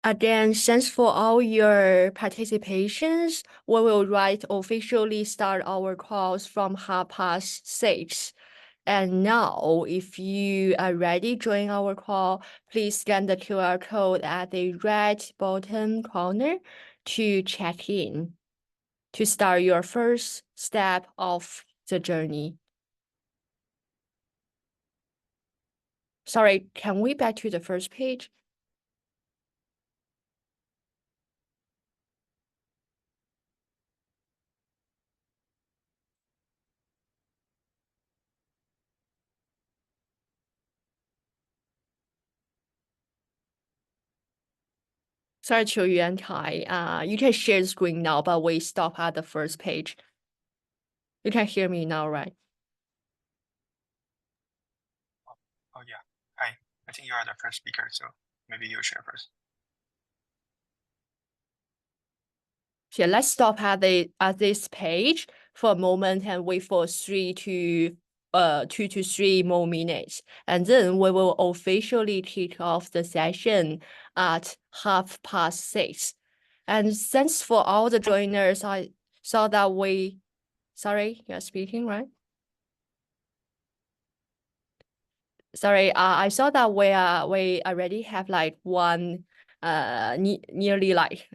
Again, thanks for all your participations. We will officially start our calls from 6:30. And now, if you are ready, join our call. Please scan the QR code at the right bottom corner to check in, to start your first step of the journey. Sorry, can we back to the first page? Sorry, Qiu Yuan Kai. You can share the screen now, but we stop at the first page. You can hear me now, right? Oh yeah. Hi. I think you are the first speaker, so maybe you share first. Yeah, let's stop at this page for a moment and wait for 2 to 3 more minutes, and then we will officially kick off the session at 6:30. And thanks for all the joiners. I saw that sorry, you're speaking, right? Sorry, I saw that we already have like nearly like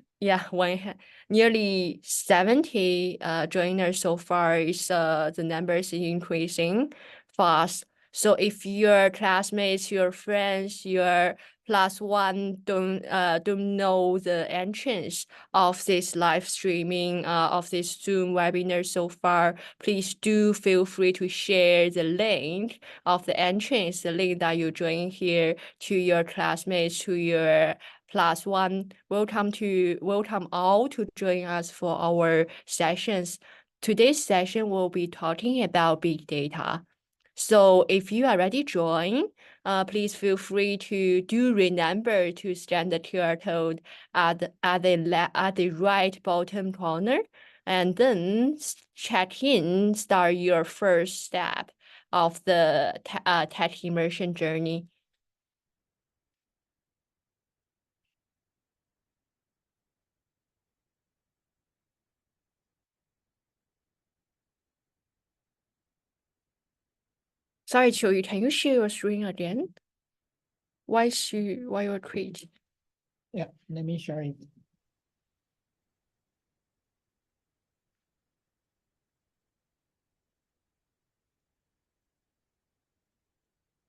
nearly 70 joiners so far. Is the numbers is increasing fast. So if your classmates, your friends, your +1 don't know the entrance of this live streaming of this Zoom webinar so far, please do feel free to share the link of the entrance, the link that you join here, to your classmates, to your +1. Welcome all to join us for our sessions. Today's session will be talking about big data. So if you already joined, please feel free to remember to scan the QR code at the right bottom corner, and then start your first step of the tech immersion journey. Sorry, Qiu, can you share your screen again? Why you're quit? Yeah, let me share it.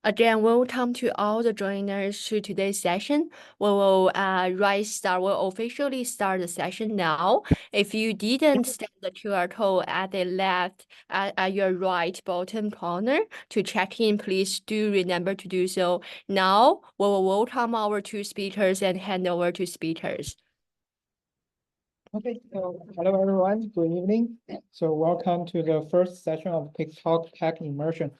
Again, welcome to all the joiners to today's session. We'll officially start the session now. If you didn't scan the QR code at the left, at your right bottom corner to check in, please do remember to do so. Now, we will welcome our two speakers and hand over to speakers. Okay, so hello everyone, good evening. So welcome to the first session of TikTok Tech Immersion.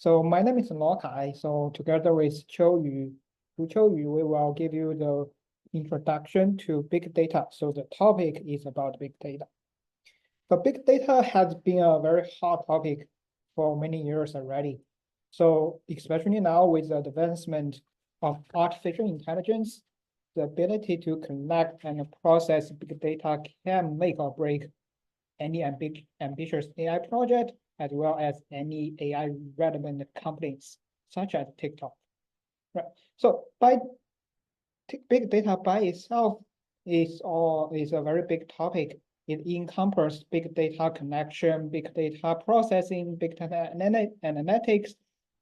So my name is Luo Kai. So together with Qiu Yu, we will give you the introduction to big data. So the topic is about big data. So big data has been a very hot topic for many years already. So especially now with the advancement of artificial intelligence, the ability to collect and process big data can make or break any ambitious AI project, as well as any AI relevant companies, such as TikTok. Right. So big data by itself is a very big topic. It encompasses big data connection, big data processing, big data analytics,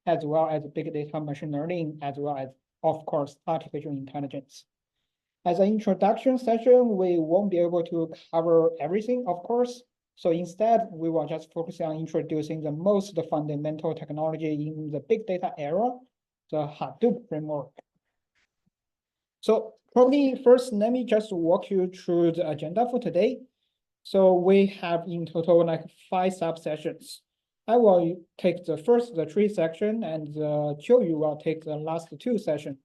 as well as big data machine learning, as well as, of course, artificial intelligence. As an introduction session, we won't be able to cover everything, of course. So instead, we will just focus on introducing the most fundamental technology in the big data era, the Hadoop framework. So probably first, let me just walk you through the agenda for today. So we have in total like 5 sub-sessions. I will take the 3 section, and Qiu Yu will take the last 2 sessions.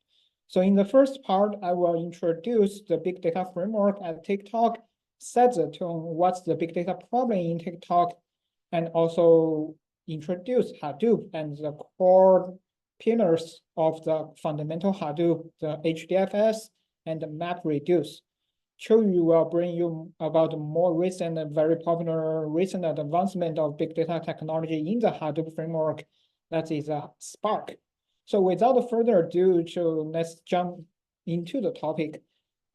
So in the first part, I will introduce the big data framework at TikTok, set the tone, what's the big data problem in TikTok, and also introduce Hadoop and the core pillars of the fundamental Hadoop, the HDFS, and MapReduce. Chu will bring you about more recent and very popular recent advancement of big data technology in the Hadoop framework, that is Spark. So without further ado, let's jump into the topic.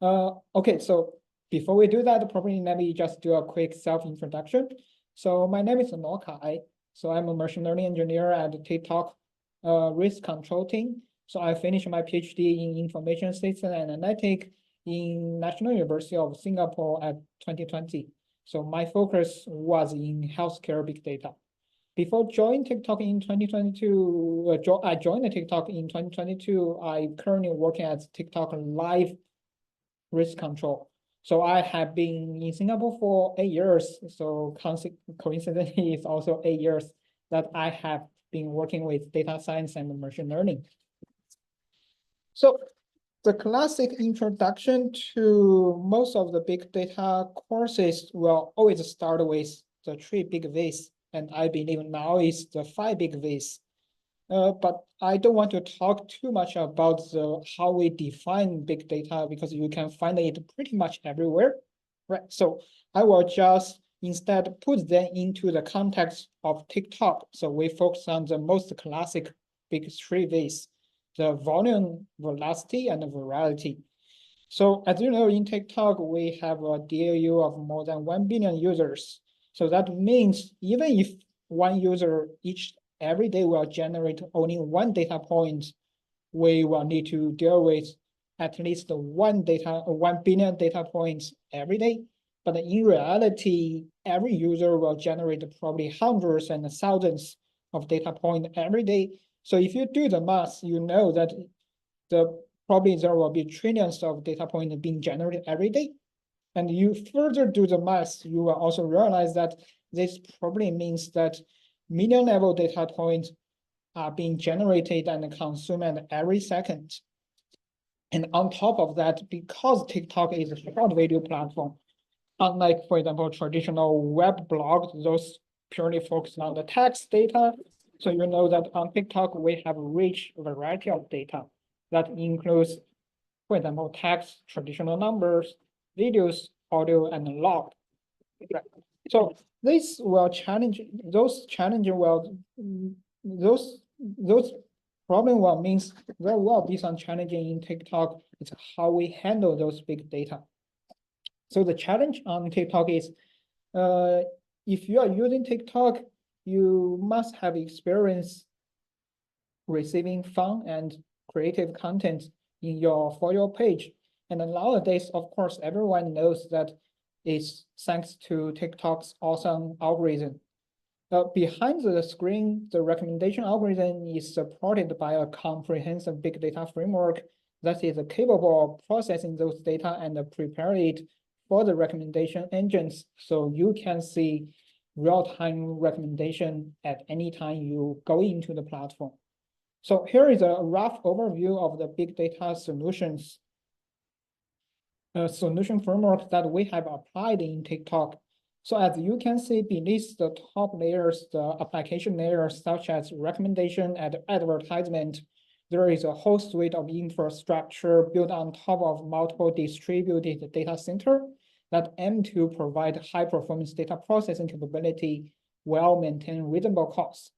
Okay, so before we do that, probably let me just do a quick self-introduction. So my name is Kai. So I'm a machine learning engineer at TikTok risk control team. So I finished my PhD in information system and analytics in National University of Singapore at 2020. So my focus was in healthcare big data. Before joining TikTok in 2022, I joined the TikTok in 2022. I currently working as TikTok live risk control. So I have been in Singapore for 8 years. So coincidentally, it's also 8 years that I have been working with data science and machine learning. So the classic introduction to most of the big data courses will always start with the 3 big V's. And I believe now is the 5 big V's. But I don't want to talk too much about how we define big data because you can find it pretty much everywhere, right? So I will just instead put them into the context of TikTok. So we focus on the most classic big 3 V's, the volume, velocity, and virality. So as you know, in TikTok, we have a DAU of more than 1 billion users. So that means even if one user every day will generate only 1 data point, we will need to deal with at least 1 billion data points every day. But in reality, every user will generate probably hundreds and thousands of data points every day. So if you do the math, you know that probably there will be trillions of data points being generated every day. And you further do the math, you will also realize that this probably means that million level data points are being generated and consumed every second. And on top of that, because TikTok is a short video platform, unlike, for example, traditional web blogs, those purely focus on the text data. So you know that on TikTok, we have a rich variety of data that includes, for example, text, traditional numbers, videos, audio, and log. So this will challenge those problem will means there will be some challenging in TikTok. It's how we handle those big data. So the challenge on TikTok is, if you are using TikTok, you must have experience receiving fun and creative content for your page. And nowadays, of course, everyone knows that it's thanks to TikTok's awesome algorithm. Behind the screen, the recommendation algorithm is supported by a comprehensive big data framework that is capable of processing those data and prepare it for the recommendation engines. So you can see real-time recommendation at any time you go into the platform. So here is a rough overview of the big data solutions solution framework that we have applied in TikTok. So as you can see beneath the top layers, the application layers such as recommendation and advertisement, there is a whole suite of infrastructure built on top of multiple distributed data center that aim to provide high performance data processing capability while maintaining reasonable costs.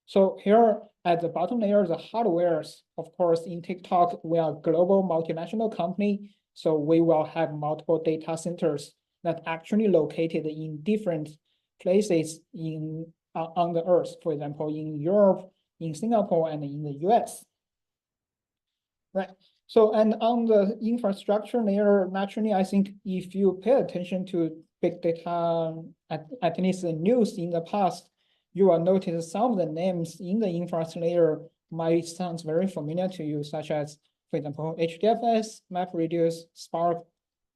So here at the bottom layer, the hardwares, of course, in TikTok, we are a global multinational company. So we will have multiple data centers that actually located in different places on the earth, for example, in Europe, in Singapore, and in the US. Right. So, and on the infrastructure layer, naturally, I think if you pay attention to big data, at least the news in the past, you will notice some of the names in the infrastructure layer might sound very familiar to you, such as, for example, HDFS, MapReduce, Spark,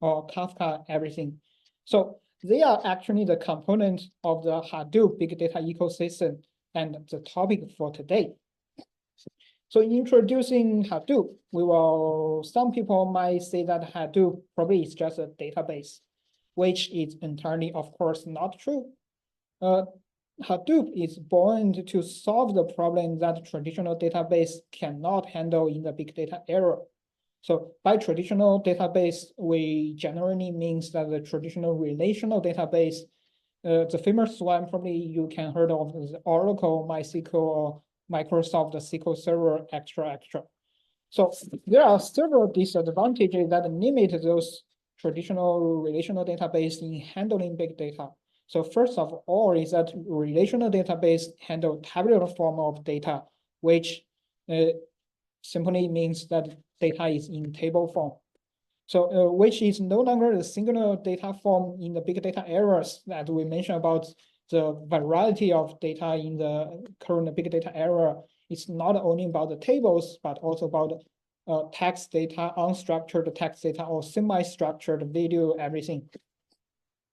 or Kafka, everything. So they are actually the components of the Hadoop big data ecosystem and the topic for today. So introducing Hadoop, some people might say that Hadoop probably is just a database, which is entirely, of course, not true. Hadoop is born to solve the problem that traditional database cannot handle in the big data era. So by traditional database, we generally means that the traditional relational database, the famous one probably you can heard of is Oracle, MySQL, or Microsoft SQL Server, extra. So there are several disadvantages that limit those traditional relational database in handling big data. So first of all is that relational database handle tabular form of data, which simply means that data is in table form. So which is no longer the singular data form in the big data eras that we mentioned about the variety of data in the current big data era. It's not only about the tables, but also about text data, unstructured text data, or semi-structured video, everything.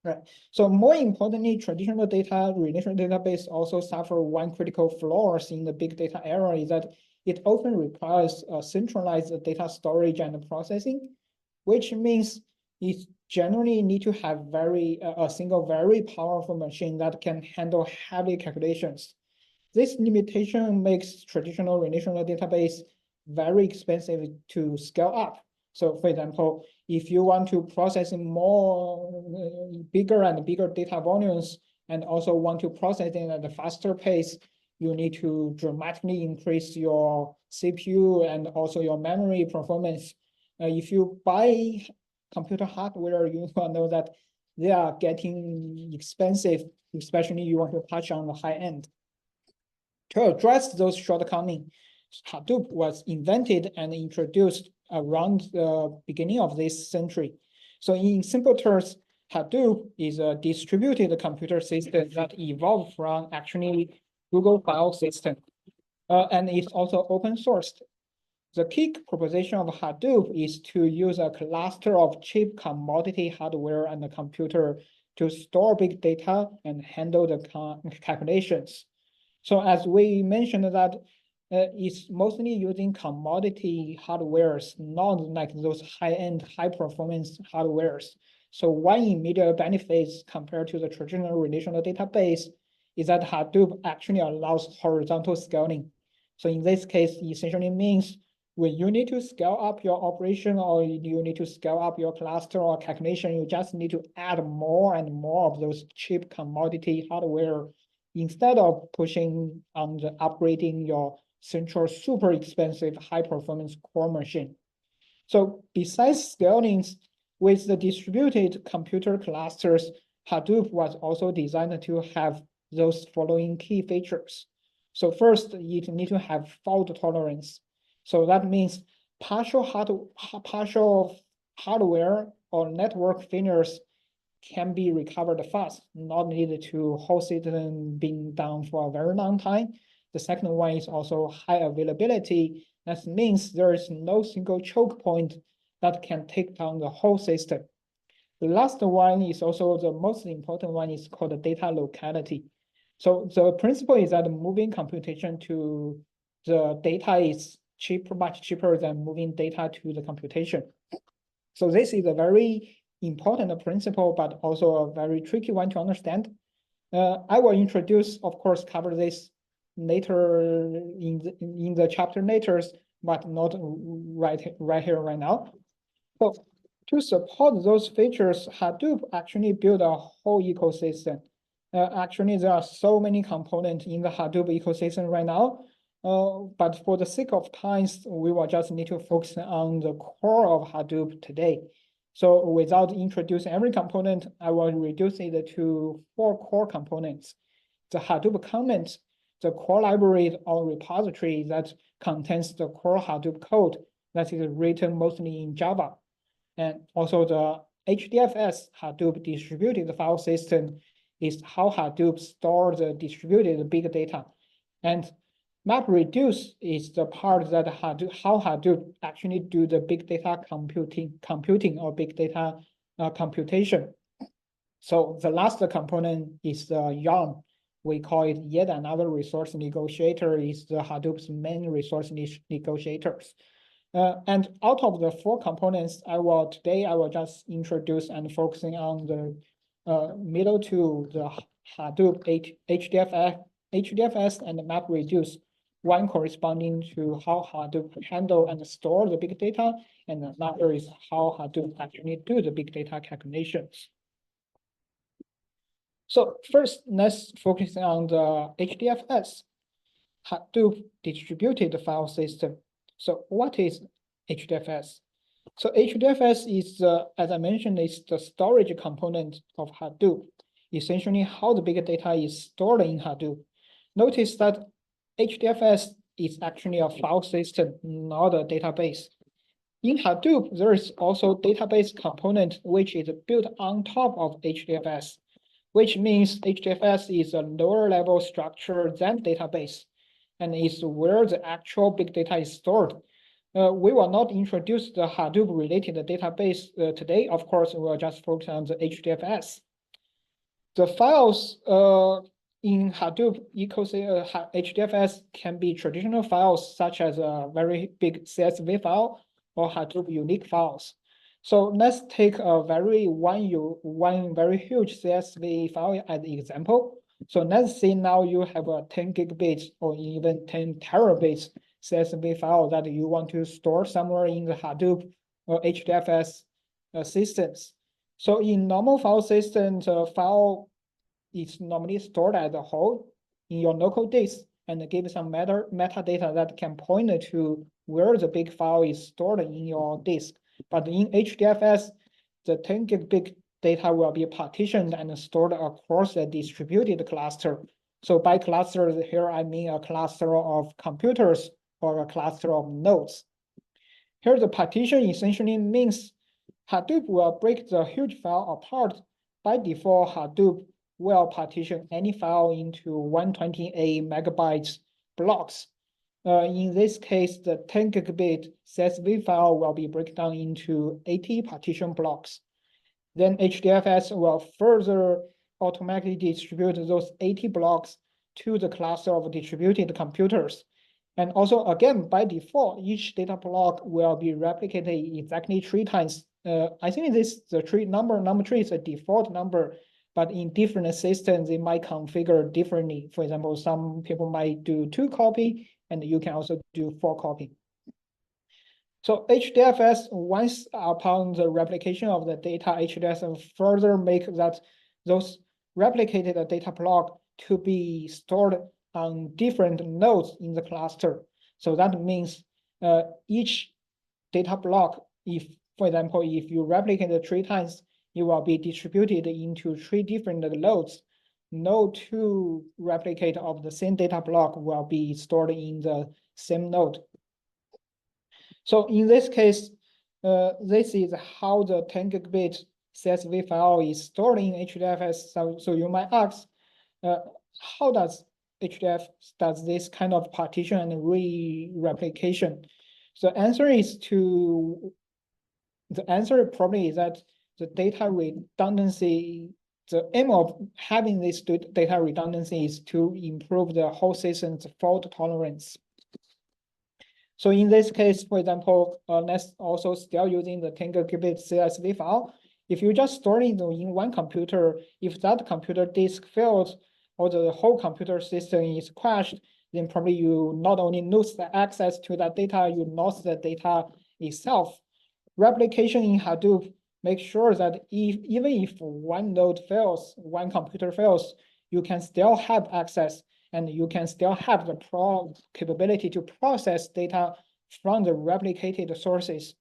Right. So more importantly, traditional data relational database also suffer one critical flaws in the big data era is that it often requires centralized data storage and processing, which means it generally need to have a single very powerful machine that can handle heavy calculations. This limitation makes traditional relational database very expensive to scale up. So for example, if you want to process more bigger and bigger data volumes and also want to process it at a faster pace, you need to dramatically increase your CPU and also your memory performance. If you buy computer hardware, you will know that they are getting expensive, especially you want to touch on the high end. To address those shortcomings, Hadoop was invented and introduced around the beginning of this century. So in simple terms, Hadoop is a distributed computer system that evolved from actually Google file system, and it's also open sourced. The key proposition of Hadoop is to use a cluster of cheap commodity hardware and a computer to store big data and handle the calculations. So as we mentioned that it's mostly using commodity hardwares, not like those high-end, high-performance hardwares. So one immediate benefits compared to the traditional relational database is that Hadoop actually allows horizontal scaling. So in this case, essentially means when you need to scale up your operation or you need to scale up your cluster or calculation, you just need to add more and more of those cheap commodity hardware instead of pushing on the upgrading your central super expensive high performance core machine. So besides scaling with the distributed computer clusters, Hadoop was also designed to have those following key features. So first, it needs to have fault tolerance. So that means partial hardware or network failures can be recovered fast, not needed to whole system being down for a very long time. The second one is also high availability. That means there is no single choke point that can take down the whole system. The last one is also the most important one is called data locality. So the principle is that moving computation to the data is much cheaper than moving data to the computation. So this is a very important principle, but also a very tricky one to understand. I will introduce, of course, cover this later in the chapter later, but not right here, right now. So to support those features, Hadoop actually built a whole ecosystem. Actually, there are so many components in the Hadoop ecosystem right now. But for the sake of time, we will just need to focus on the core of Hadoop today. So without introducing every component, I will reduce it to 4 core components. The Hadoop comment, the core library or repository that contains the core Hadoop code that is written mostly in Java. And also the HDFS Hadoop distributed file system is how Hadoop stores the distributed big data. And MapReduce is the part that how Hadoop actually do the big data computing or big data computation. So the last component is the YARN. We call it yet another resource negotiator is the Hadoop's main resource negotiators. And out of the 4 components, today I will just introduce and focusing on the middle 2, the Hadoop HDFS and MapReduce. one corresponding to how Hadoop handle and store the big data, and another is how Hadoop actually do the big data calculations. So first, let's focus on the HDFS, Hadoop distributed file system. So what is HDFS? So HDFS is, as I mentioned, is the storage component of Hadoop, essentially how the big data is stored in Hadoop. Notice that HDFS is actually a file system, not a database. In Hadoop, there is also database component which is built on top of HDFS, which means HDFS is a lower level structure than database, and is where the actual big data is stored. We will not introduce the Hadoop related database today. Of course, we'll just focus on the HDFS. The files in Hadoop ecosystem, HDFS can be traditional files such as a very big CSV file or Hadoop unique files. So let's take a one very huge CSV file as an example. So let's say now you have a 10 gigabits or even 10 terabytes CSV file that you want to store somewhere in the Hadoop or HDFS systems. So in normal file systems, a file is normally stored as a whole in your local disk and give some metadata that can point to where the big file is stored in your disk. But in HDFS, the 10 gig data will be partitioned and stored across a distributed cluster. So by cluster here, I mean a cluster of computers or a cluster of nodes. Here, the partition essentially means Hadoop will break the huge file apart. By default, Hadoop will partition any file into 128 megabytes blocks. In this case, the 10 gigabit CSV file will be broken down into 80 partition blocks. Then HDFS will further automatically distribute those 80 blocks to the cluster of distributed computers. And also, again, by default, each data block will be replicated exactly 3 times. I think number 3 is a default number, but in different systems, they might configure differently. For example, some people might do 2 copy, and you can also do 4 copy. So HDFS, once upon the replication of the data, HDFS further make those replicated data block to be stored on different nodes in the cluster. So that means each data block, for example, if you replicate it 3 times, it will be distributed into 3 different nodes. No 2 replicate of the same data block will be stored in the same node. So in this case, this is how the 10 gigabit CSV file is stored in HDFS. So you might ask, how does HDFS does this kind of partition and re-replication? So the answer probably is that the data redundancy, the aim of having this data redundancy is to improve the whole system's fault tolerance. So in this case, for example, let's also still using the 10 gigabit CSV file. If you just store it in one computer, if that computer disk fails or the whole computer system is crashed, then probably you not only lose the access to that data, you lost the data itself. Replication in Hadoop makes sure that even if one node fails, one computer fails, you can still have access and you can still have the capability to process data from the replicated sources.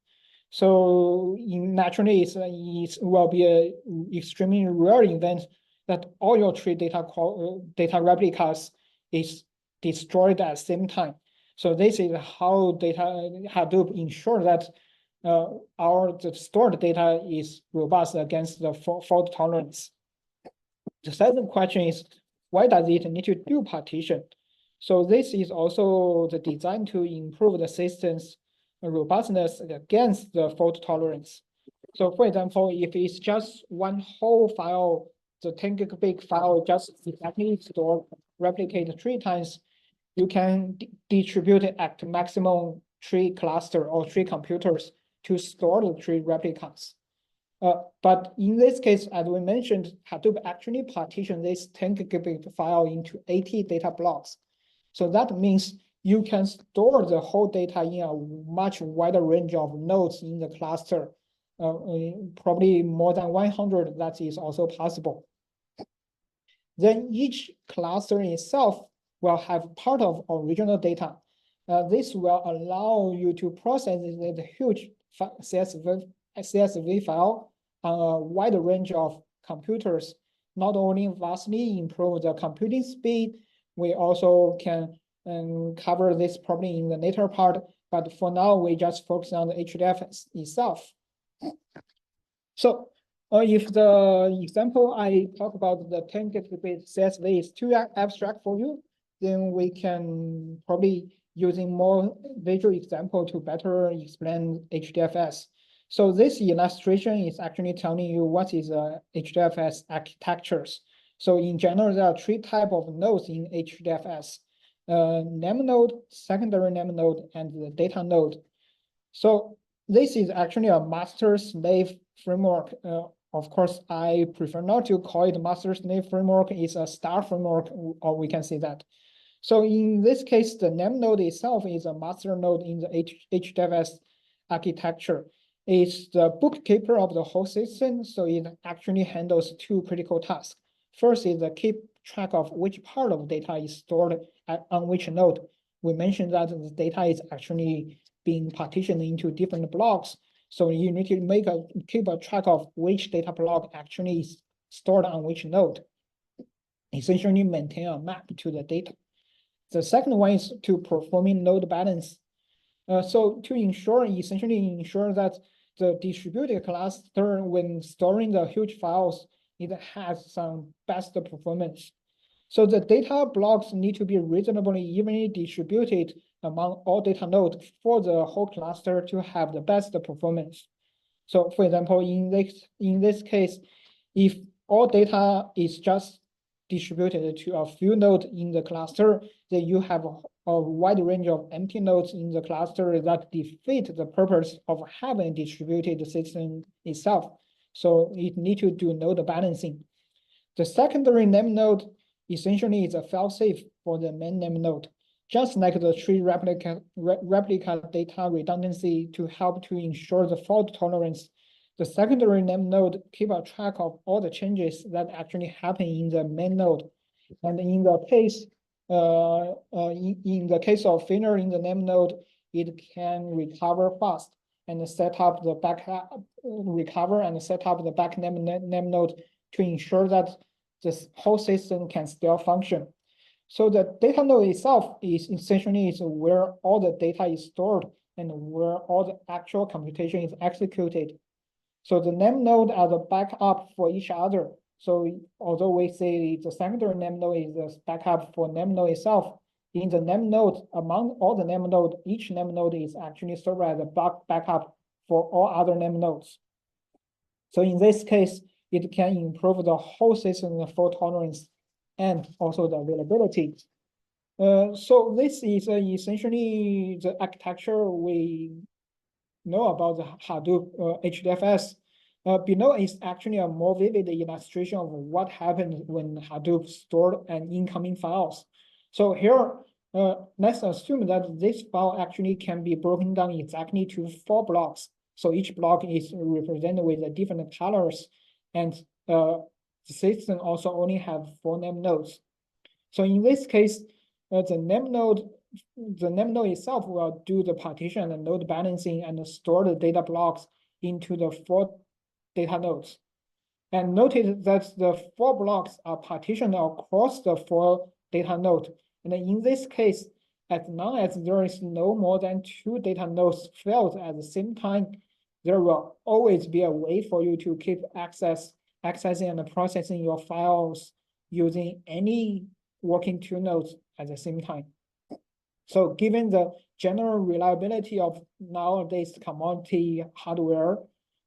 So naturally, it will be an extremely rare event that all your 3 data replicas is destroyed at the same time. So this is how Hadoop ensure that the stored data is robust against the fault tolerance. The second question is, why does it need to do partition? So this is also the design to improve the system's robustness against the fault tolerance. So for example, if it's just one whole file, the 10 gigabit file just exactly stored, replicate 3 times, you can distribute it at maximum 3 cluster or 3 computers to store the 3 replicas. But in this case, as we mentioned, Hadoop actually partitioned this 10 gigabit file into 80 data blocks. So that means you can store the whole data in a much wider range of nodes in the cluster. Probably more than 100, that is also possible. Then each cluster itself will have part of original data. This will allow you to process the huge CSV file on a wide range of computers, not only vastly improve the computing speed, we also can cover this probably in the later part, but for now, we just focus on the HDFS itself. So if the example I talk about the 10-bit CSV is too abstract for you, then we can probably using more visual example to better explain HDFS. So this illustration is actually telling you what is HDFS architectures. So in general, there are three types of nodes in HDFS. Name node, secondary name node, and the data node. So this is actually a master-slave framework. Of course, I prefer not to call it master-slave framework. It's a star framework, or we can say that. So in this case, the name node itself is a master node in the HDFS architecture. It's the bookkeeper of the whole system, so it actually handles two critical tasks. First is to keep track of which part of data is stored on which node. We mentioned that the data is actually being partitioned into different blocks. So you need to keep a track of which data block actually is stored on which node. Essentially maintain a map to the data. The second one is to performing load balance. So to essentially ensure that the distributed cluster, when storing the huge files, it has some best performance. So the data blocks need to be reasonably evenly distributed among all data nodes for the whole cluster to have the best performance. So for example, in this case, if all data is just distributed to a few nodes in the cluster, then you have a wide range of empty nodes in the cluster that defeat the purpose of having a distributed system itself. So it needs to do node balancing. The secondary name node essentially is a failsafe for the main name node, just like the tree replica data redundancy to help to ensure the fault tolerance. The secondary name node keep a track of all the changes that actually happen in the main node. And in the case of failure in the name node, it can recover fast and set up the back name node to ensure that this whole system can still function. So the data node itself is essentially where all the data is stored and where all the actual computation is executed. So the name node are the backup for each other. So although we say the secondary name node is the backup for name node itself, in the name node, among all the name node, each name node is actually served as a backup for all other name nodes. So in this case, it can improve the whole system fault tolerance and also the availability. So this is essentially the architecture we know about the Hadoop HDFS. Below is actually a more vivid illustration of what happens when Hadoop stored an incoming files. So here, let's assume that this file actually can be broken down exactly to 4 blocks. So each block is represented with different colors, and the system also only have 4 name nodes. So in this case, the name node itself will do the partition and load balancing and store the data blocks into the 4 data nodes. And notice that the 4 blocks are partitioned across the 4 data nodes. And in this case, as long as there is no more than 2 data nodes failed at the same time, there will always be a way for you to keep accessing and processing your files using any working 2 nodes at the same time. So given the general reliability of nowadays commodity hardware,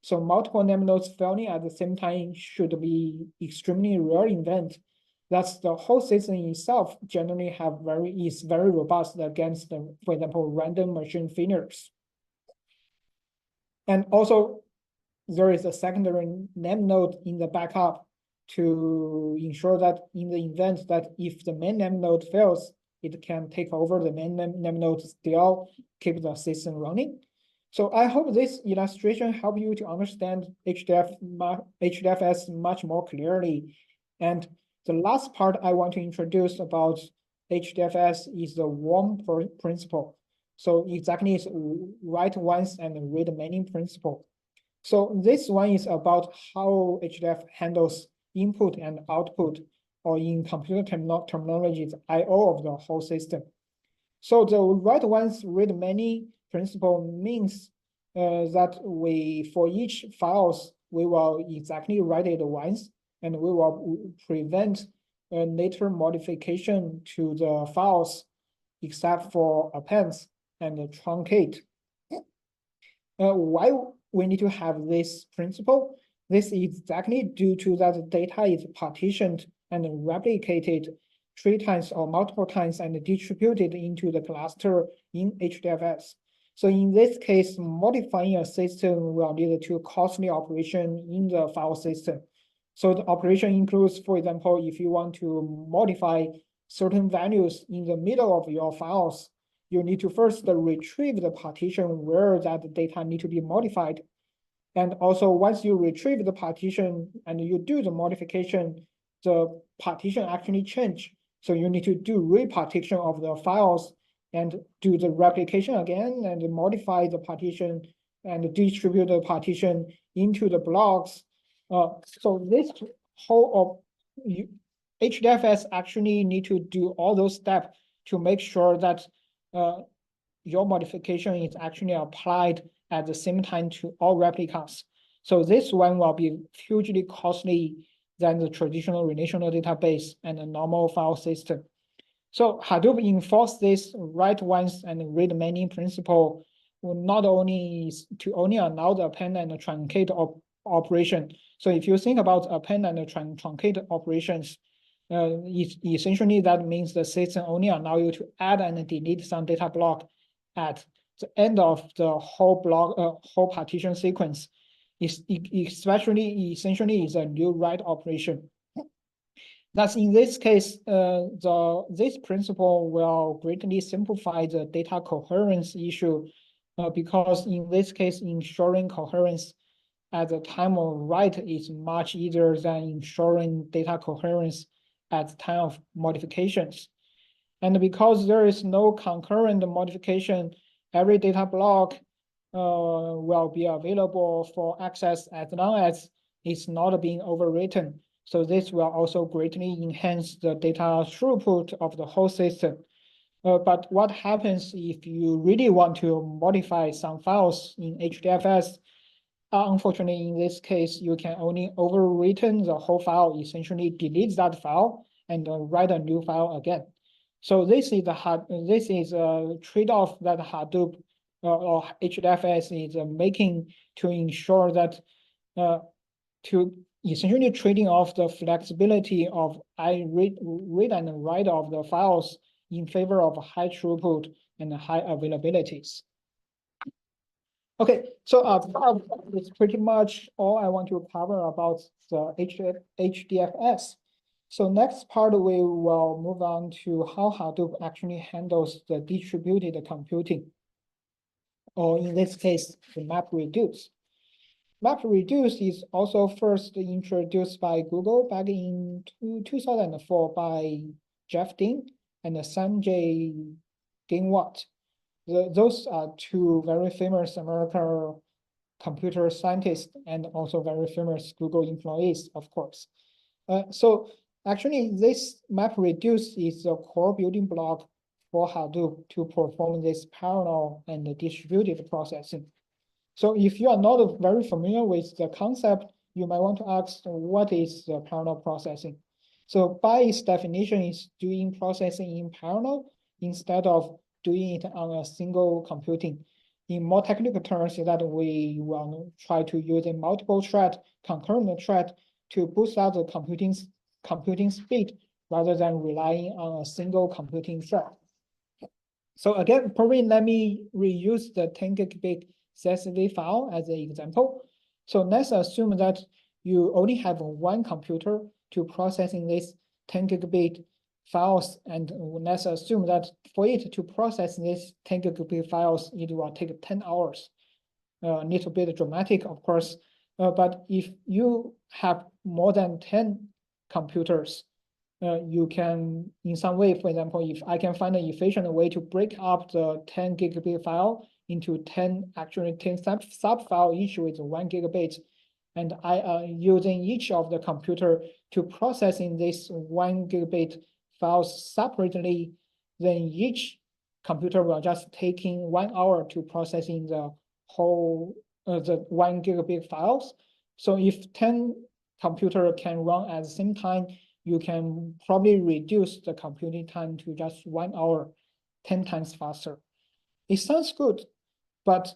so multiple name nodes failing at the same time should be extremely rare event. That's the whole system itself generally is very robust against the, for example, random machine failures. And also there is a secondary name node in the backup to ensure that in the event that if the main name node fails, it can take over the main name node, still keep the system running. So I hope this illustration help you to understand HDFS much more clearly. And the last part I want to introduce about HDFS is the warm principle. So exactly it's write once and read many principle. So this one is about how HDF handles input and output, or in computer terminologies, I/O of the whole system. So the write once, read many principle means that for each files, we will exactly write it once, and we will prevent later modification to the files, except for appends and truncate. Why we need to have this principle? This is exactly due to that the data is partitioned and replicated 3 times or multiple times and distributed into the cluster in HDFS. So in this case, modifying a system will lead to costly operation in the file system. So the operation includes, for example, if you want to modify certain values in the middle of your files, you need to first retrieve the partition where that data need to be modified. And also once you retrieve the partition and you do the modification, the partition actually change. So you need to do repartition of the files and do the replication again and modify the partition and distribute the partition into the blocks. So this whole of HDFS actually need to do all those steps to make sure that your modification is actually applied at the same time to all replicas. So this one will be hugely costly than the traditional relational database and a normal file system. So Hadoop enforce this write once and read many principle will not only allow the append and truncate operation. So if you think about append and truncate operations, essentially that means the system only allow you to add and delete some data block at the end of the whole block, whole partition sequence. Essentially is a new write operation. Thus, in this case, this principle will greatly simplify the data coherence issue, because in this case, ensuring coherence at the time of write is much easier than ensuring data coherence at the time of modifications. And because there is no concurrent modification, every data block will be available for access as long as it's not being overwritten. So this will also greatly enhance the data throughput of the whole system. But what happens if you really want to modify some files in HDFS? Unfortunately, in this case, you can only overwritten the whole file, essentially delete that file and write a new file again. So this is a trade-off that Hadoop or HDFS is making to ensure that to essentially trading off the flexibility of read and write of the files in favor of high throughput and high availabilities. Okay, so it's pretty much all I want to cover about the HDFS. So next part, we will move on to how Hadoop actually handles the distributed computing, or in this case, the MapReduce. MapReduce is also first introduced by Google back in 2004 by Jeff Dean and Sanjay Ginwat. Those are two very famous American computer scientists and also very famous Google employees, of course. So actually, this MapReduce is the core building block for Hadoop to perform this parallel and distributed processing. So if you are not very familiar with the concept, you might want to ask, what is the parallel processing? So by its definition, it's doing processing in parallel instead of doing it on a single computing. In more technical terms, that we will try to use a multiple thread, concurrent thread to boost up the computing speed rather than relying on a single computing thread. So again, probably let me reuse the 10 gigabit CSV file as an example. So let's assume that you only have one computer to processing this 10 gigabit files, and let's assume that for it to process this 10 gigabit files, it will take 10 hours. A little bit dramatic, of course, but if you have more than 10 computers, you can, in some way, for example, if I can find an efficient way to break up the 10 gigabit file into 10 sub file, each with 1 gigabit, and I using each of the computer to processing this 1 gigabit files separately, then each computer will just taking 1 hour to processing the whole the 1 gigabit files. So if 10 computer can run at the same time, you can probably reduce the computing time to just 1 hour, 10 times faster. It sounds good, but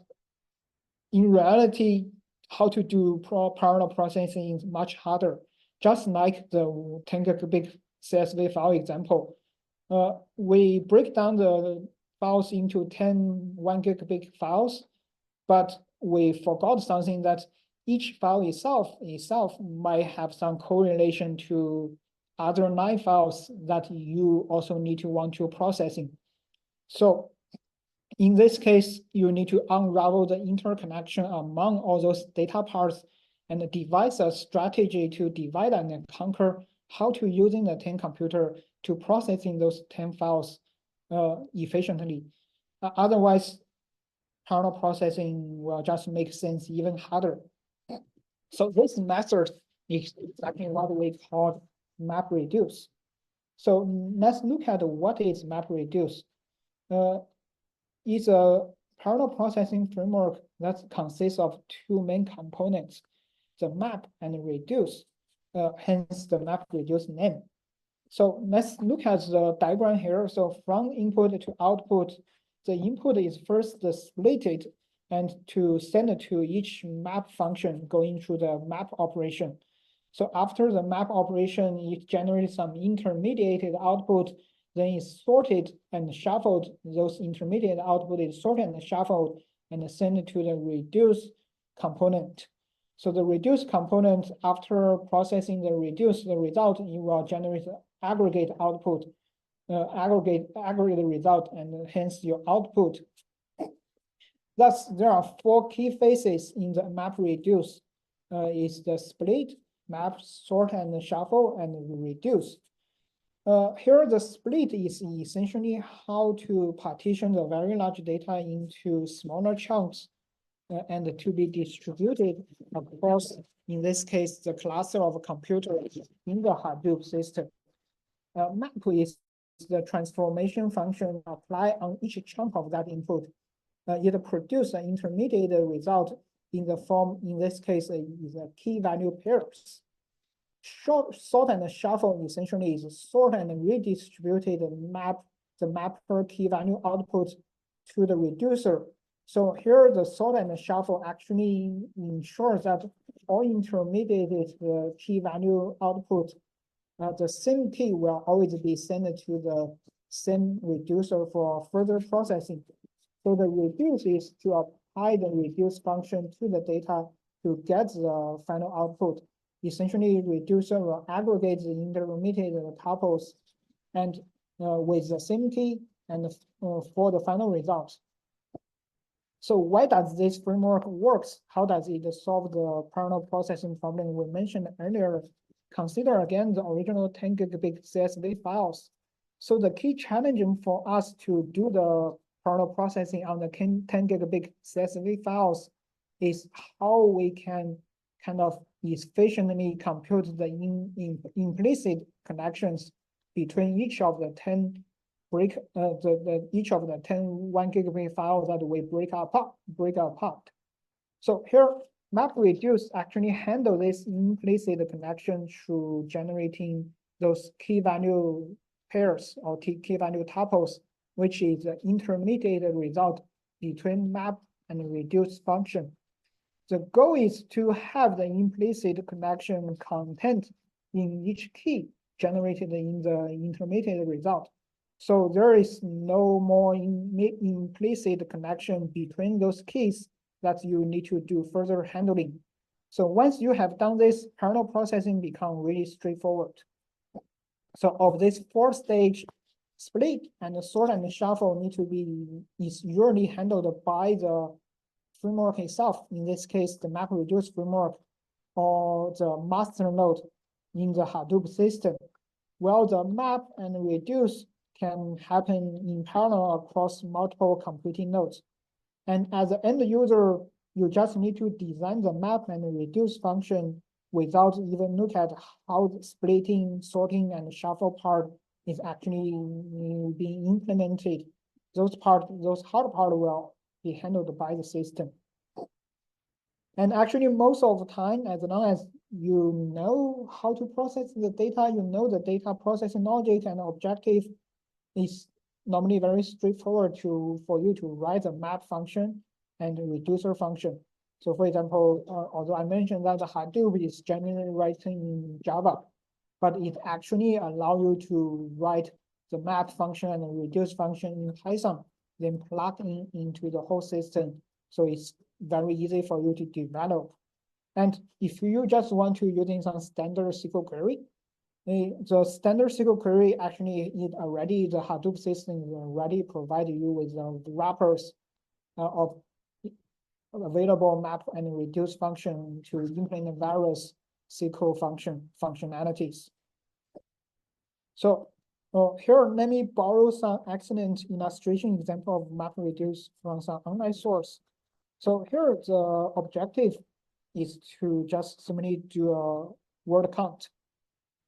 in reality, how to do parallel processing is much harder. Just like the 10 gigabit CSV file example, we break down the files into 10 1 gigabit files, but we forgot something, that each file itself might have some correlation to other 9 files that you also need to want to processing. So in this case, you need to unravel the interconnection among all those data parts and devise a strategy to divide and conquer how to using the 10 computer to processing those 10 files efficiently. Otherwise, parallel processing will just make sense even harder. So this method is exactly what we call MapReduce. So let's look at what is MapReduce. It's a parallel processing framework that consists of 2 main components, the map and reduce, hence the MapReduce name. So let's look at the diagram here. So from input to output, the input is first splitted and to send it to each map function going through the map operation. So after the map operation, it generates some intermediate output, then it's sorted and shuffled. Those intermediate output is sorted and shuffled and sent to the reduce component. So the reduce component, after processing the reduce, the result, it will generate aggregate output, aggregate result, and hence your output. Thus, there are 4 key phases in the MapReduce. Is the split, map, sort, and shuffle, and reduce. Here, the split is essentially how to partition the very large data into smaller chunks and to be distributed across, in this case, the cluster of computers in the Hadoop system. Map is the transformation function applied on each chunk of that input. It produces an intermediate result in the form, in this case, is a key value pairs. Sort and shuffle essentially is sort and redistributed the map per key value output to the reducer. So here the sort and shuffle actually ensures that all intermediate key value output, the same key will always be sent to the same reducer for further processing. So the reduce is to apply the reduce function to the data to get the final output. Essentially, reducer will aggregate the intermediate tuples and with the same key and for the final result. So why does this framework works? How does it solve the parallel processing problem we mentioned earlier? Consider again the original 10 gigabit CSV files. So the key challenge for us to do the parallel processing on the 10 gigabit CSV files is how we can kind of efficiently compute the implicit connections between each of the 10 each of the 10 1 gigabit files that we break apart. So here, MapReduce actually handle this implicit connection through generating those key value pairs or key value tuples, which is the intermediate result between map and reduce function. The goal is to have the implicit connection content in each key generated in the intermediate result. So there is no more implicit connection between those keys that you need to do further handling. So once you have done this, parallel processing becomes really straightforward. So of this 4-stage split, and the sort and the shuffle is usually handled by the framework itself. In this case, the MapReduce framework or the master node in the Hadoop system. While the map and reduce can happen in parallel across multiple computing nodes. And as an end user, you just need to design the map and reduce function without even look at how the splitting, sorting, and shuffle part is actually being implemented. Those hard part will be handled by the system. And actually, most of the time, as long as you know how to process the data, you know the data processing logic and objective, is normally very straightforward for you to write a map function and a reducer function. So for example, although I mentioned that the Hadoop is generally written in Java, but it actually allows you to write the map function and the reduce function in Python, then plug into the whole system. So it's very easy for you to develop. And if you just want to using some standard SQL query, the standard SQL query actually the Hadoop system already provide you with the wrappers of available map and reduce function to implement various SQL functionalities. So here, let me borrow some excellent illustration example of MapReduce from some online source. So here, the objective is to just simply do a word count.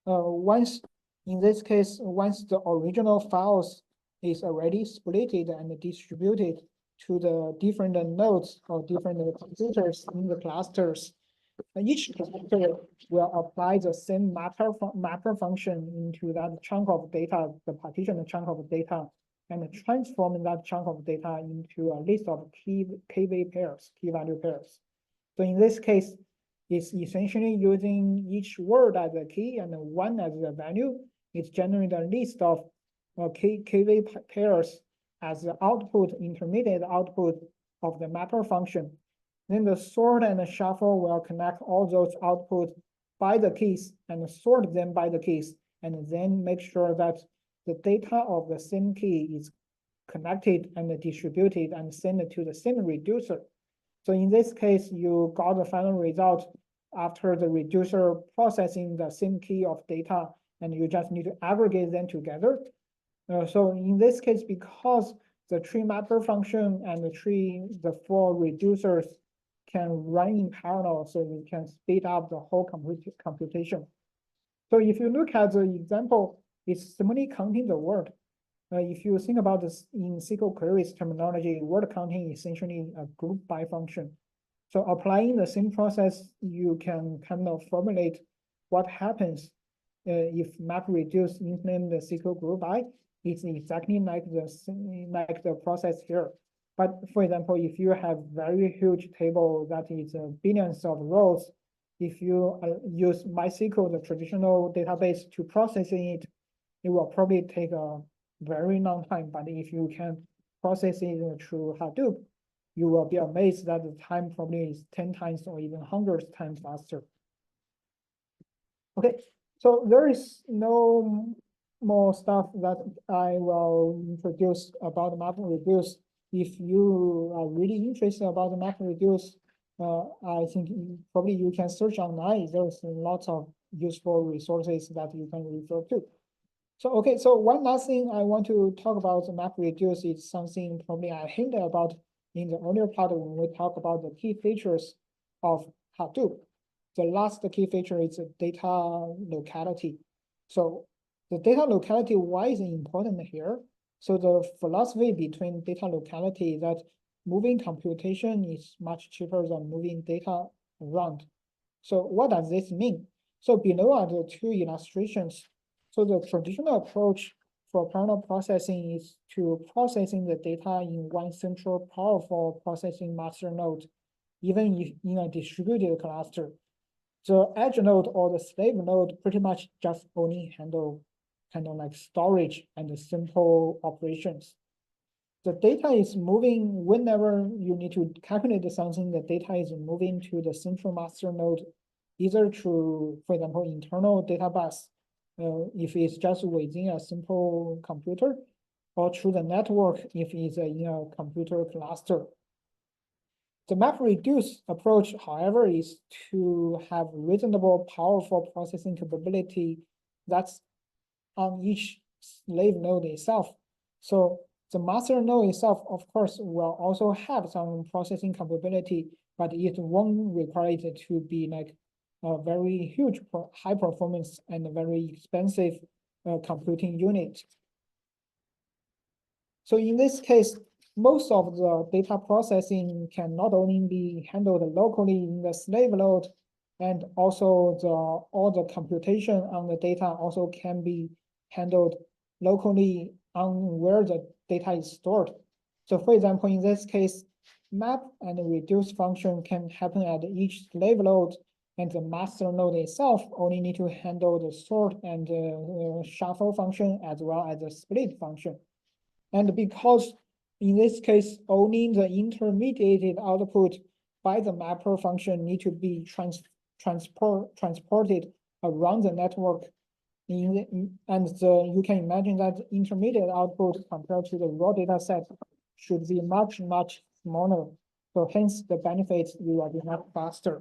In this case, once the original files is already splitted and distributed to the different nodes or different computers in the clusters, each cluster will apply the same mapper function into that chunk of data, the partition chunk of data, and transform that chunk of data into a list of key value pairs. So in this case, it's essentially using each word as a key and one as a value. It's generating a list of KV pairs as the output, intermediate output of the mapper function. Then the sort and the shuffle will connect all those outputs by the keys and sort them by the keys, and then make sure that the data of the same key is connected and distributed and sent to the same reducer. So in this case, you got the final result after the reducer processing the same key of data, and you just need to aggregate them together. So in this case, because the tree mapper function and the 4 reducers can run in parallel, so we can speed up the whole computation. So if you look at the example, it's simply counting the word. If you think about this in SQL queries terminology, word counting is essentially a group by function. So applying the same process, you can kind of formulate what happens if MapReduce implement the SQL group by. It's exactly like the process here. But for example, if you have very huge table that is billions of rows, if you use MySQL, the traditional database, to processing it, it will probably take a very long time. But if you can process it through Hadoop, you will be amazed that the time probably is 10 times or even 100 times faster. Okay, so there is no more stuff that I will introduce about MapReduce. If you are really interested about the MapReduce, I think probably you can search online. There's lots of useful resources that you can refer to. So, okay, so one last thing I want to talk about the MapReduce is something probably I hinted about in the earlier part when we talk about the key features of Hadoop. The last key feature is data locality. So the data locality, why is it important here? So the philosophy between data locality is that moving computation is much cheaper than moving data around. So what does this mean? So below are the 2 illustrations. So the traditional approach for parallel processing is to processing the data in one central powerful processing master node, even if in a distributed cluster. The edge node or the slave node pretty much just only handle kind of like storage and simple operations. The data is moving whenever you need to calculate something, the data is moving to the central master node, either through, for example, internal data bus if it's just within a simple computer, or through the network if it's in a computer cluster. The MapReduce approach, however, is to have reasonable, powerful processing capability that's on each slave node itself. So the master node itself, of course, will also have some processing capability, but it won't require it to be like a very huge, high performance and very expensive computing unit. So in this case, most of the data processing can not only be handled locally in the slave node, and also all the computation on the data also can be handled locally on where the data is stored. So for example, in this case, map and reduce function can happen at each slave node, and the master node itself only need to handle the sort and shuffle function as well as the split function. And because in this case, only the intermediated output by the mapper function need to be transported around the network. You can imagine that intermediate output compared to the raw data set should be much, much smaller. So hence the benefits you will be much faster.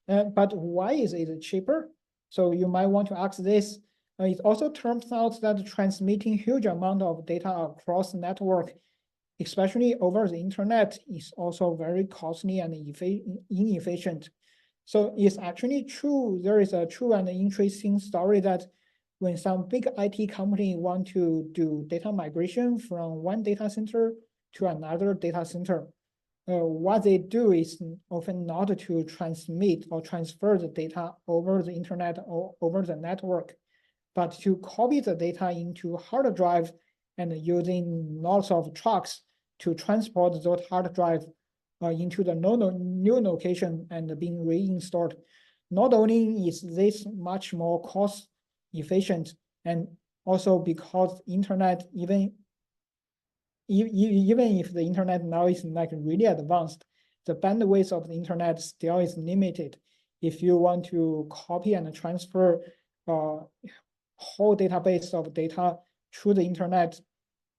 But why is it cheaper? So you might want to ask this. It also turns out that transmitting huge amount of data across network, especially over the internet, is also very costly and inefficient. So it's actually true. There is a true and interesting story that when some big IT company want to do data migration from one data center to another data center, what they do is often not to transmit or transfer the data over the internet or over the network, but to copy the data into hard drive and using lots of trucks to transport those hard drive into the new location and being reinstalled. Not only is this much more cost efficient, and also because internet, even if the internet now is like really advanced, the bandwidth of the internet still is limited. If you want to copy and transfer whole database of data through the internet,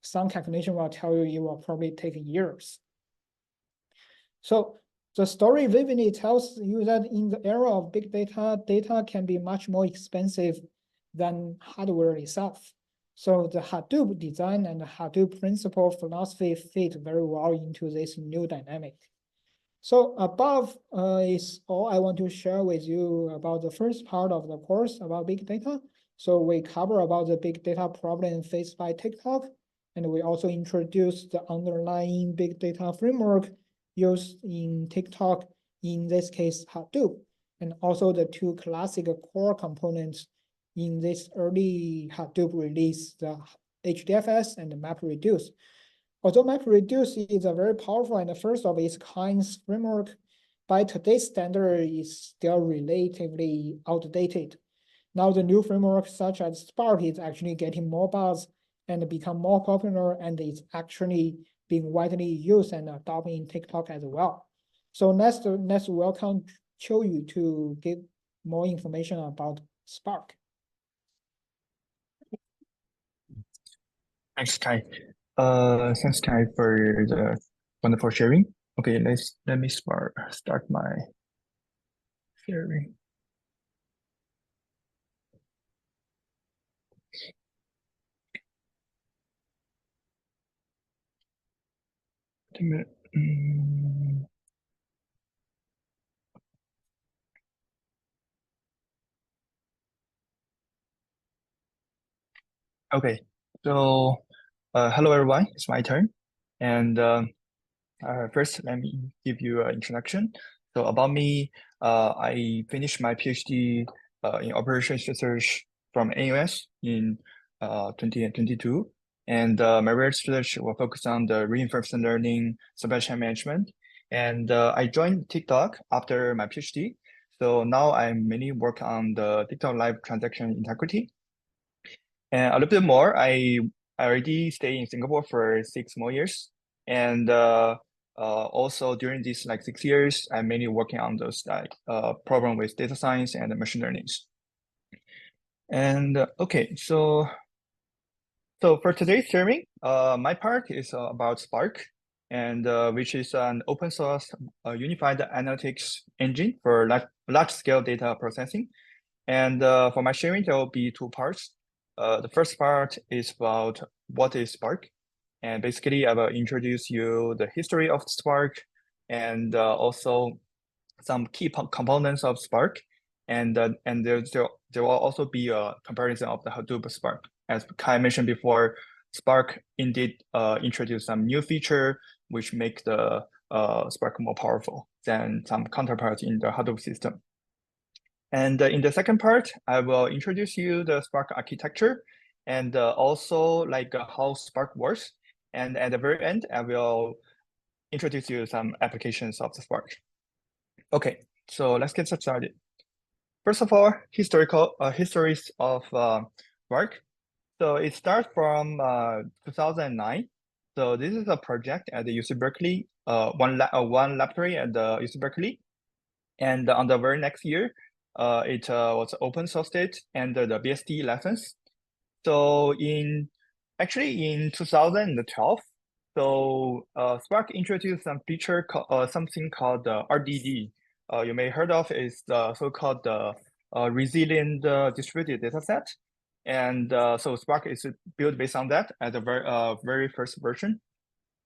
some calculation will tell you it will probably take years. So the story vividly tells you that in the era of big data, data can be much more expensive than hardware itself. So the Hadoop design and the Hadoop principle philosophy fit very well into this new dynamic. So above is all I want to share with you about the first part of the course about big data. So we cover about the big data problem faced by TikTok, and we also introduce the underlying big data framework used in TikTok, in this case Hadoop, and also the two classic core components in this early Hadoop release, the HDFS and the MapReduce. Although MapReduce is a very powerful and the first of its kind framework, by today's standard is still relatively outdated. Now the new frameworks such as Spark is actually getting more buzz and become more popular, and it's actually being widely used and adopted in TikTok as well. So next welcome Qiu to give more information about Spark. Thanks, Kai. Thanks, Kai, for the wonderful sharing. Okay, let me start my sharing. Wait a minute. Okay, so hello everyone, it's my turn. And first, let me give you an introduction. So about me, I finished my PhD in operations research from NUS in 2022. And my research will focus on the reinforcement learning, supply chain management. And I joined TikTok after my PhD. So now I mainly work on the TikTok live transaction integrity. And a little bit more, I already stay in Singapore for 6 more years. And also during these 6 years, I'm mainly working on those problem with data science and machine learning. And okay, so for today's sharing, my part is about Spark, and which is an open source unified analytics engine for large scale data processing. And for my sharing, there will be two parts. The first part is about what is Spark, and basically I will introduce you the history of Spark and also some key components of Spark, and there will also be a comparison of the Hadoop Spark. As Kai mentioned before, Spark indeed introduced some new feature which make the Spark more powerful than some counterparts in the Hadoop system. And in the second part, I will introduce you the Spark architecture and also like how Spark works. And at the very end, I will introduce you some applications of the Spark. Okay, so let's get started. First of all, histories of Spark. So it starts from 2009. So this is a project at the UC Berkeley, one laboratory at the UC Berkeley. And on the very next year, it was open sourced under the BSD license. So actually in 2012, so Spark introduced some feature something called RDD. You may heard of is the so-called resilient distributed dataset. And so Spark is built based on that at the very first version.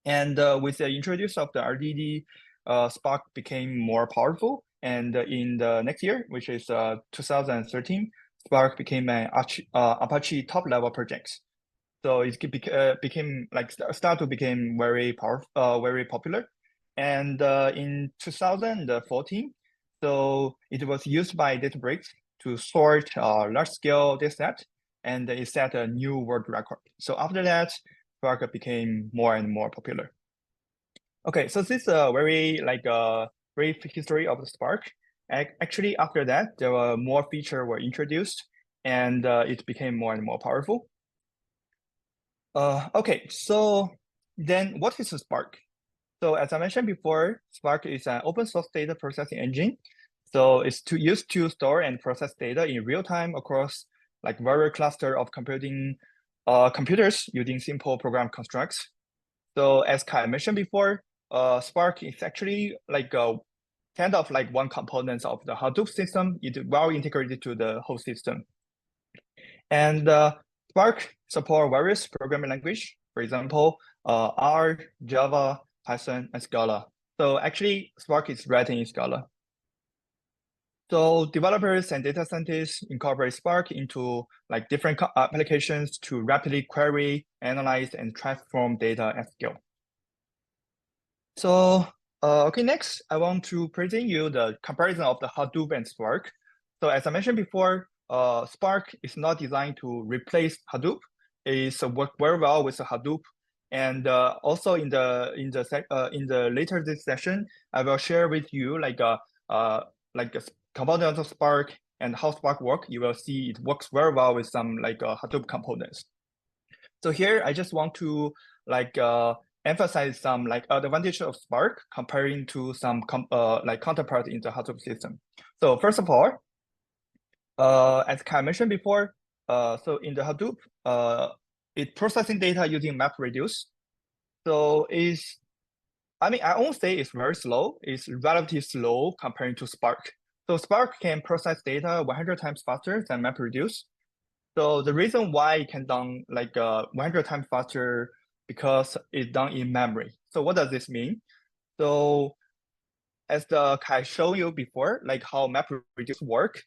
And with the introduction of the RDD, Spark became more powerful. And in the next year, which is 2013, Spark became an Apache top-level project. So it became like start to become very powerful, very popular. And in 2014, so it was used by Databricks to sort large-scale dataset, and it set a new world record. So after that, Spark became more and more popular. Okay, so this is a very brief history of the Spark. Actually, after that, there were more features were introduced, and it became more and more powerful. Okay, so then what is a Spark? So as I mentioned before, Spark is an open source data processing engine. So it's used to store and process data in real time across like various cluster of computers using simple program constructs. So as Kai mentioned before, Spark is actually like kind of like one component of the Hadoop system. It's well integrated to the whole system. And Spark support various programming language, for example, R, Java, Python, and Scala. So actually, Spark is written in Scala. So developers and data scientists incorporate Spark into like different applications to rapidly query, analyze, and transform data at scale. So okay, next I want to present you the comparison of the Hadoop and Spark. So as I mentioned before, Spark is not designed to replace Hadoop. It works very well with the Hadoop. And also in the later this session, I will share with you like a component of Spark and how Spark works. You will see it works very well with some like Hadoop components. So here I just want to like emphasize some like advantage of Spark comparing to some like counterpart in the Hadoop system. So first of all, as Kai mentioned before, so in the Hadoop, it processing data using MapReduce. So I won't say it's very slow. It's relatively slow comparing to Spark. So Spark can process data 100 times faster than MapReduce. So the reason why it can done like 100 times faster because it's done in memory. So what does this mean? So as Kai showed you before, like how MapReduce work,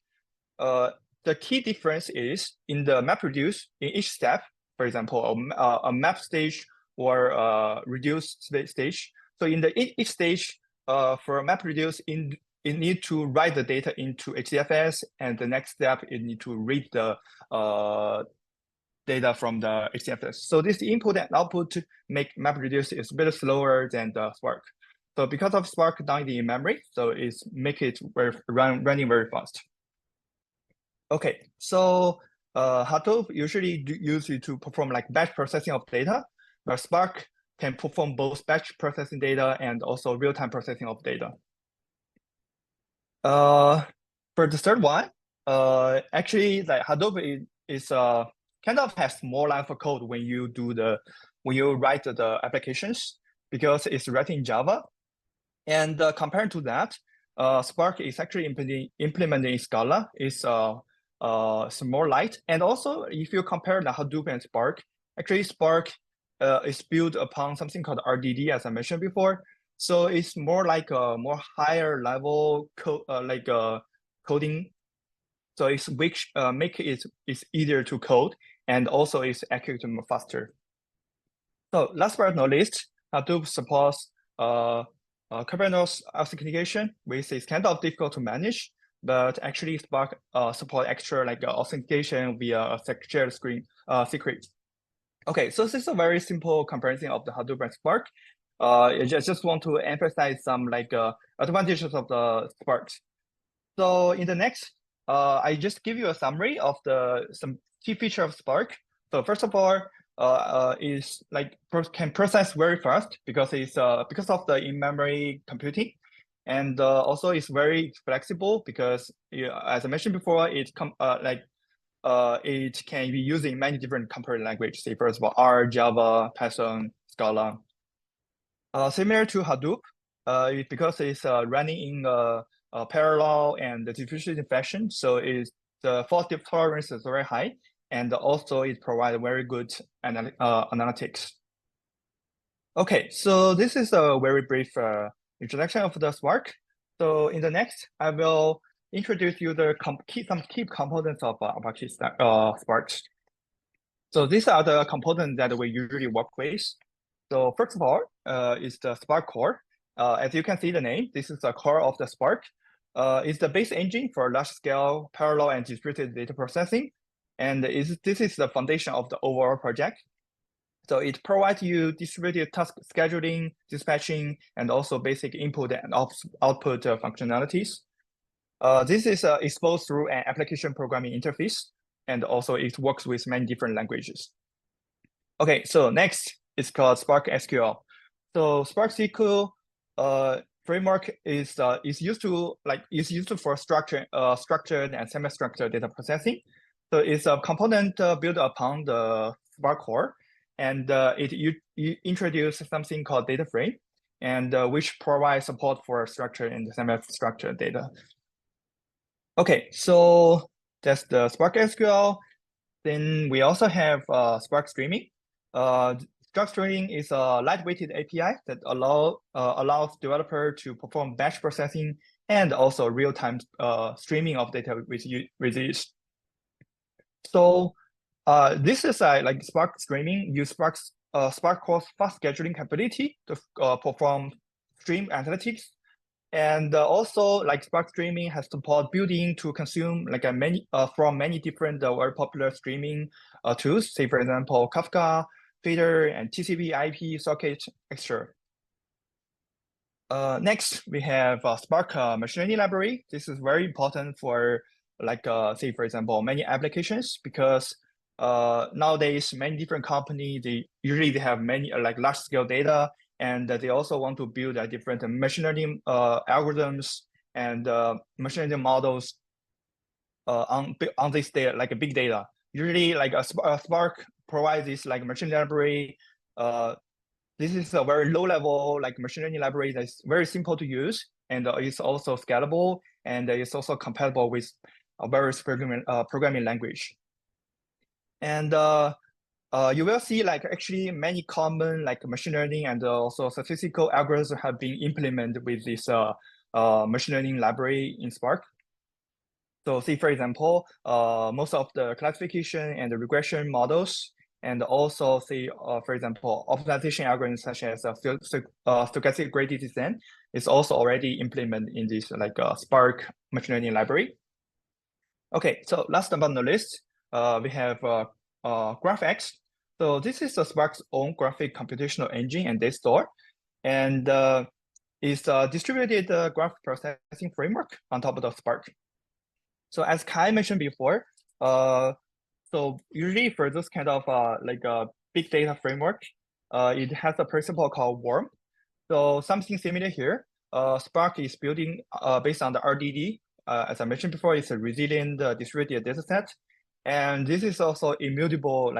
the key difference is in the MapReduce, in each step, for example, a map stage or a reduce stage. So in each stage, for MapReduce, it need to write the data into HDFS, and the next step, it need to read the data from the HDFS. So this input and output make MapReduce is a bit slower than the Spark. So because of Spark done in memory, so it's make it running very fast. Okay, so Hadoop usually use it to perform like batch processing of data, but Spark can perform both batch processing data and also real-time processing of data. For the third one, actually, like Hadoop is kind of has more lines of code when you write the applications, because it's written in Java. And compared to that, Spark is actually implementing in Scala. It's more light. And also, if you compare the Hadoop and Spark, actually Spark is built upon something called RDD, as I mentioned before. So it's more like a more higher level coding. So it's which make it's easier to code, and also it's accurate and faster. So last but not least, Hadoop supports Kubernetes authentication, which is kind of difficult to manage, but actually Spark support extra like authentication via a shared screen secret. Okay, so this is a very simple comparison of the Hadoop and Spark. I just want to emphasize some like advantages of the Spark. So in the next, I just give you a summary of some key feature of Spark. So first of all, is like can process very fast because it's because of the in-memory computing, and also it's very flexible because as I mentioned before, it can be used in many different compiler languages. Say for example, R, Java, Python, Scala. Similar to Hadoop, because it's running in parallel and the distributed fashion, so the fault tolerance is very high, and also it provides very good analytics. Okay, so this is a very brief introduction of the Spark. So in the next, I will introduce you some key components of Apache Spark. So these are the components that we usually work with. So first of all, is the Spark core. As you can see the name, this is the core of the Spark. It's the base engine for large-scale parallel and distributed data processing. And this is the foundation of the overall project. So it provides you distributed task scheduling, dispatching, and also basic input and output functionalities. This is exposed through an application programming interface, and also it works with many different languages. Okay, so next is called Spark SQL. So Spark SQL framework is used for structured and semi-structured data processing. So it's a component built upon the Spark core, and you introduce something called data frame, and which provides support for structured and semi-structured data. Okay, so that's the Spark SQL. Then we also have Spark Streaming. Spark Streaming is a light-weighted API that allows developer to perform batch processing and also real-time streaming of data with ease. So this is like Spark Streaming use Spark Core's fast scheduling capability to perform stream analytics. And also, like Spark Streaming has support building to consume like from many different very popular streaming tools. Say for example, Kafka, Feeder, and TCP/IP socket, etc. Next, we have Spark machine learning library. This is very important for like say for example many applications, because nowadays many different companies they have many like large scale data. And they also want to build different machine learning algorithms and machine learning models on this data, like a big data. Usually, like a Spark provides this like machine library. This is a very low level like machine learning library that's very simple to use, and it's also scalable, and it's also compatible with various programming language. And you will see like actually many common like machine learning and also statistical algorithms have been implemented with this machine learning library in Spark. So see, for example, most of the classification and the regression models, and also see, for example, optimization algorithms such as stochastic gradient descent is also already implemented in this like Spark machine learning library. Okay, so last but not least, we have GraphX. So this is the Spark's own graphic computational engine and data store, and it's a distributed graph processing framework on top of the Spark. So as Kai mentioned before, so usually for this kind of like a big data framework, it has a principle called worm. So something similar here. Spark is building based on the RDD as I mentioned before, it's a resilient distributed data set. And this is also immutable,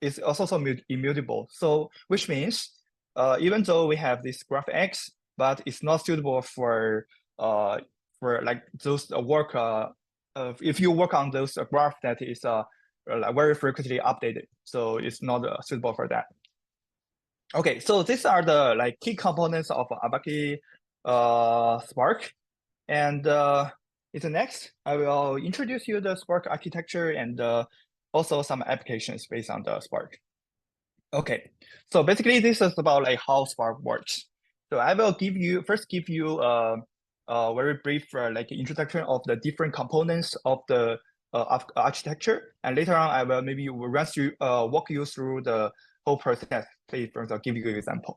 it's also immutable. So which means even though we have this graph X, but it's not suitable for like those work. If you work on those graph that is like very frequently updated, so it's not suitable for that. Okay, so these are the like key components of Apache Spark, and in the next, I will introduce you the Spark architecture and also some applications based on the Spark. Okay, so basically this is about like how Spark works. So I will first give you a very brief like introduction of the different components of the architecture, and later on I will maybe walk you through the whole process. Please, for example, give you an example.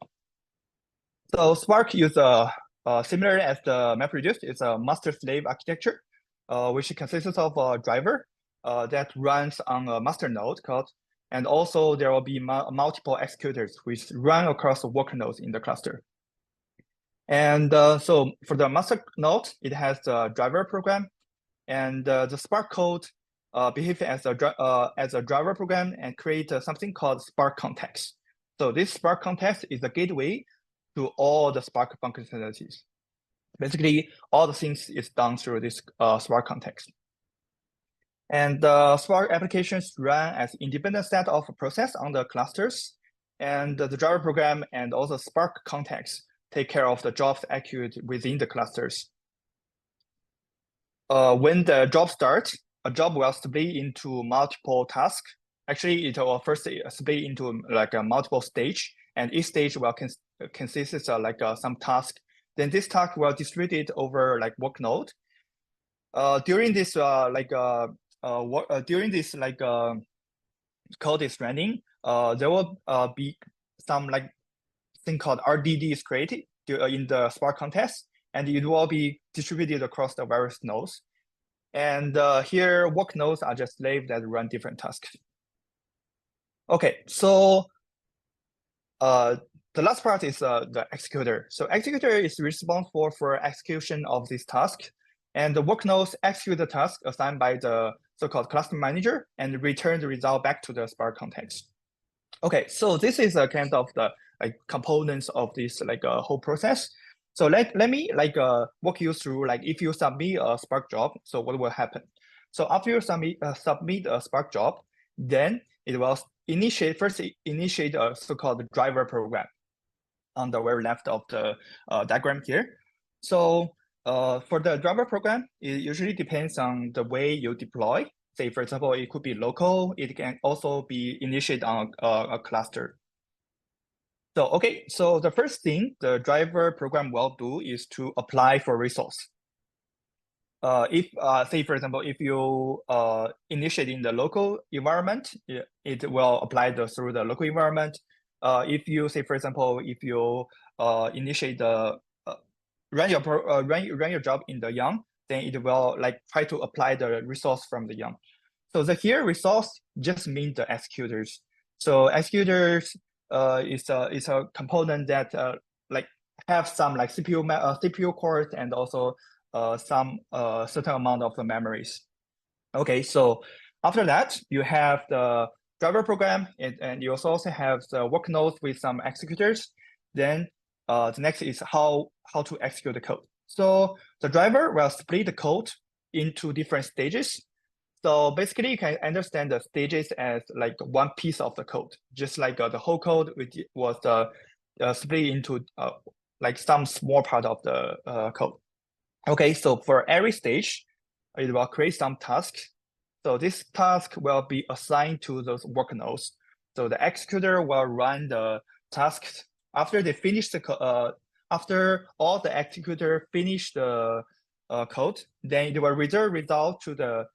So Spark is similar as the MapReduce. It's a master-slave architecture, which consists of a driver that runs on a master node code, and also there will be multiple executors which run across the worker nodes in the cluster. And so for the master node, it has the driver program, and the Spark code behaves as a driver program and create something called Spark context. So this Spark context is the gateway to all the Spark functionalities. Basically, all the things is done through this Spark context. And Spark applications run as independent set of process on the clusters, and the driver program and also Spark context take care of the jobs executed within the clusters. When the job starts, a job will split into multiple tasks. Actually, it will first split into like a multiple stage, and each stage will consists of like some task. Then this task will distribute over like work node. During this code is running, there will be some like thing called RDD is created in the Spark context, and it will be distributed across the various nodes. And here, work nodes are just slaves that run different tasks. Okay, so the last part is the executor. So executor is responsible for execution of this task, and the work nodes execute the task assigned by the so-called cluster manager and return the result back to the Spark context. Okay, so this is a kind of the like components of this like whole process. So let me like walk you through like if you submit a Spark job, so what will happen? So after you submit a Spark job, then it will initiate a so-called driver program on the very left of the diagram here. So for the driver program, it usually depends on the way you deploy. Say, for example, it could be local. It can also be initiated on a cluster. So, okay, so the first thing the driver program will do is to apply for resource. Say, for example, if you initiate in the local environment, it will apply through the local environment. If you say, for example, if you initiate the run your job in the YUM, then it will like try to apply the resource from the YUM. So the here resource just means the executors. So executors is a component that like have some like CPU cores and also some certain amount of the memories. Okay, so after that you have the driver program and you also have the work nodes with some executors. Then the next is how to execute the code. So the driver will split the code into different stages. So basically, you can understand the stages as like one piece of the code, just like the whole code which was split into like some small part of the code. Okay, so for every stage, it will create some tasks. So this task will be assigned to those work nodes. So the executor will run the tasks after they finish the after all the executor finish the code, then it will return result to the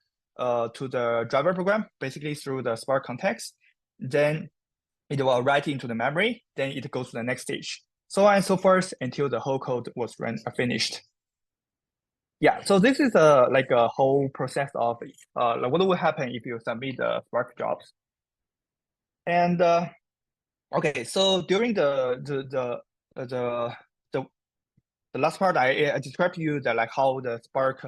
driver program, basically through the Spark context. Then it will write into the memory. Then it goes to the next stage, so on and so forth until the whole code was finished. Yeah, so this is like a whole process of like what will happen if you submit the Spark jobs. And okay, so during the last part, I described to you that like how the Spark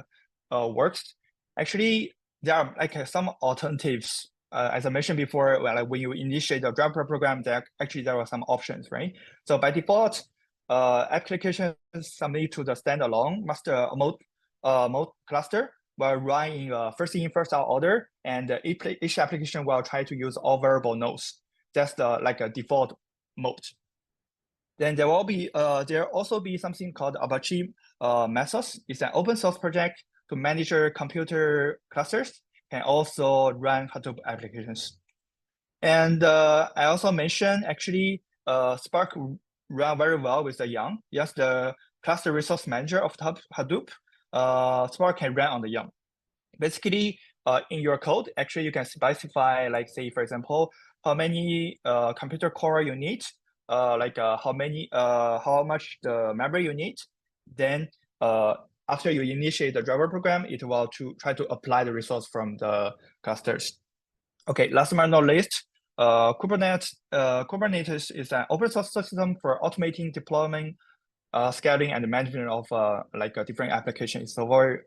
works. Actually, there are like some alternatives. As I mentioned before, like when you initiate a Java program, there are some options, right? So by default, applications submit to the standalone master mode cluster will run in first in, first out order, and each application will try to use all variable nodes. That's like a default mode. Then there also be something called Apache Mesos. It's an open source project to manage your computer clusters and also run Hadoop applications. And I also mentioned actually Spark run very well with the Yarn. Yes, the cluster resource manager of Hadoop, Spark can run on the Yarn. Basically, in your code, actually you can specify, like say for example, how many computer core you need, how much the memory you need. Then after you initiate the driver program, it will try to apply the resource from the clusters. Okay, last but not least, Kubernetes is an open source system for automating deployment, scaling, and management of different applications. So it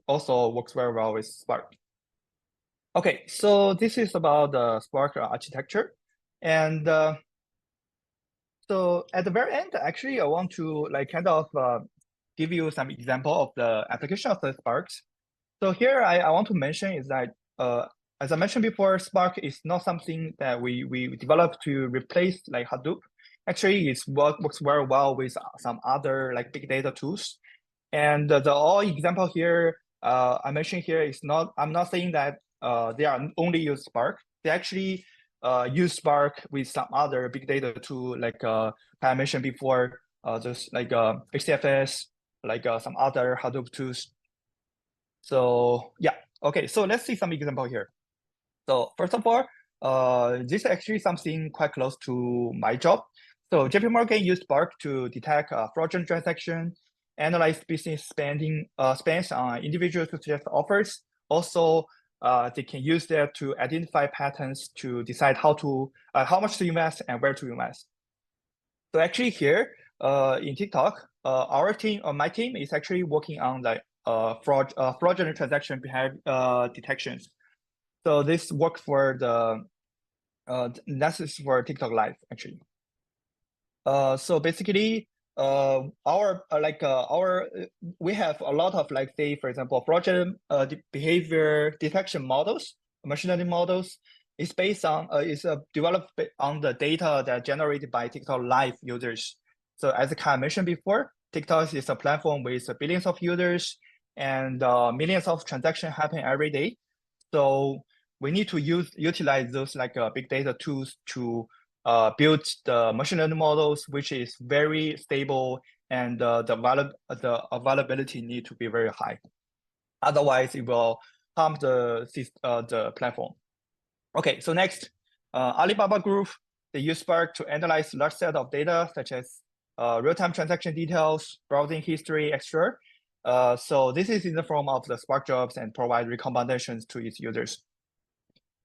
also works very well with Spark. Okay, so this is about the Spark architecture, and so at the very end, actually, I want to give you some example of the application of the Sparks. So here, I want to mention is that as I mentioned before, Spark is not something that we developed to replace like Hadoop. Actually, it works very well with some other like big data tools. And the all example here I mentioned here is not, I'm not saying that they are only use Spark. They actually use Spark with some other big data tool, like I mentioned before, just like HDFS, like some other Hadoop tools. So yeah, okay, so let's see some example here. So first of all, this is actually something quite close to my job. So JP Morgan used Spark to detect fraudulent transaction, analyze business spends on individuals to suggest offers. Also, they can use that to identify patterns to decide how much to invest and where to invest. So actually here in TikTok, my team is actually working on like fraudulent transaction detections. So this works for the that is for TikTok Live actually. So basically, we have a lot of like say for example fraudulent behavior detection models, machine learning models. It's based on developed on the data that generated by TikTok Live users. So as I mentioned before, TikTok is a platform with billions of users and millions of transactions happen every day. So we need to utilize those like big data tools to build the machine learning models, which is very stable, and the availability need to be very high. Otherwise, it will harm the platform. Okay, so next, Alibaba Group, they use Spark to analyze large set of data such as real-time transaction details, browsing history, etc. So this is in the form of the Spark jobs and provide recommendations to its users.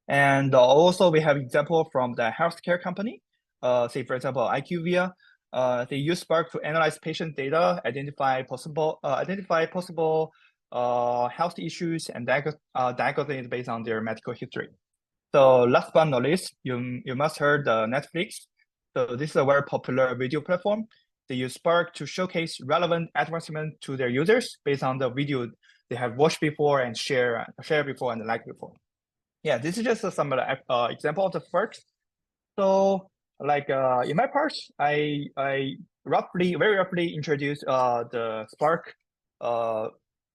And also we have example from the healthcare company. Say for example, IQVIA. They use Spark to analyze patient data, identify possible health issues, and diagnose it based on their medical history. So last but not least, you must heard the Netflix. So this is a very popular video platform. They use Spark to showcase relevant advertisement to their users based on the video they have watched before and share before and like before. Yeah, this is just some example of the Spark. So like in my part, I very roughly introduce the Spark.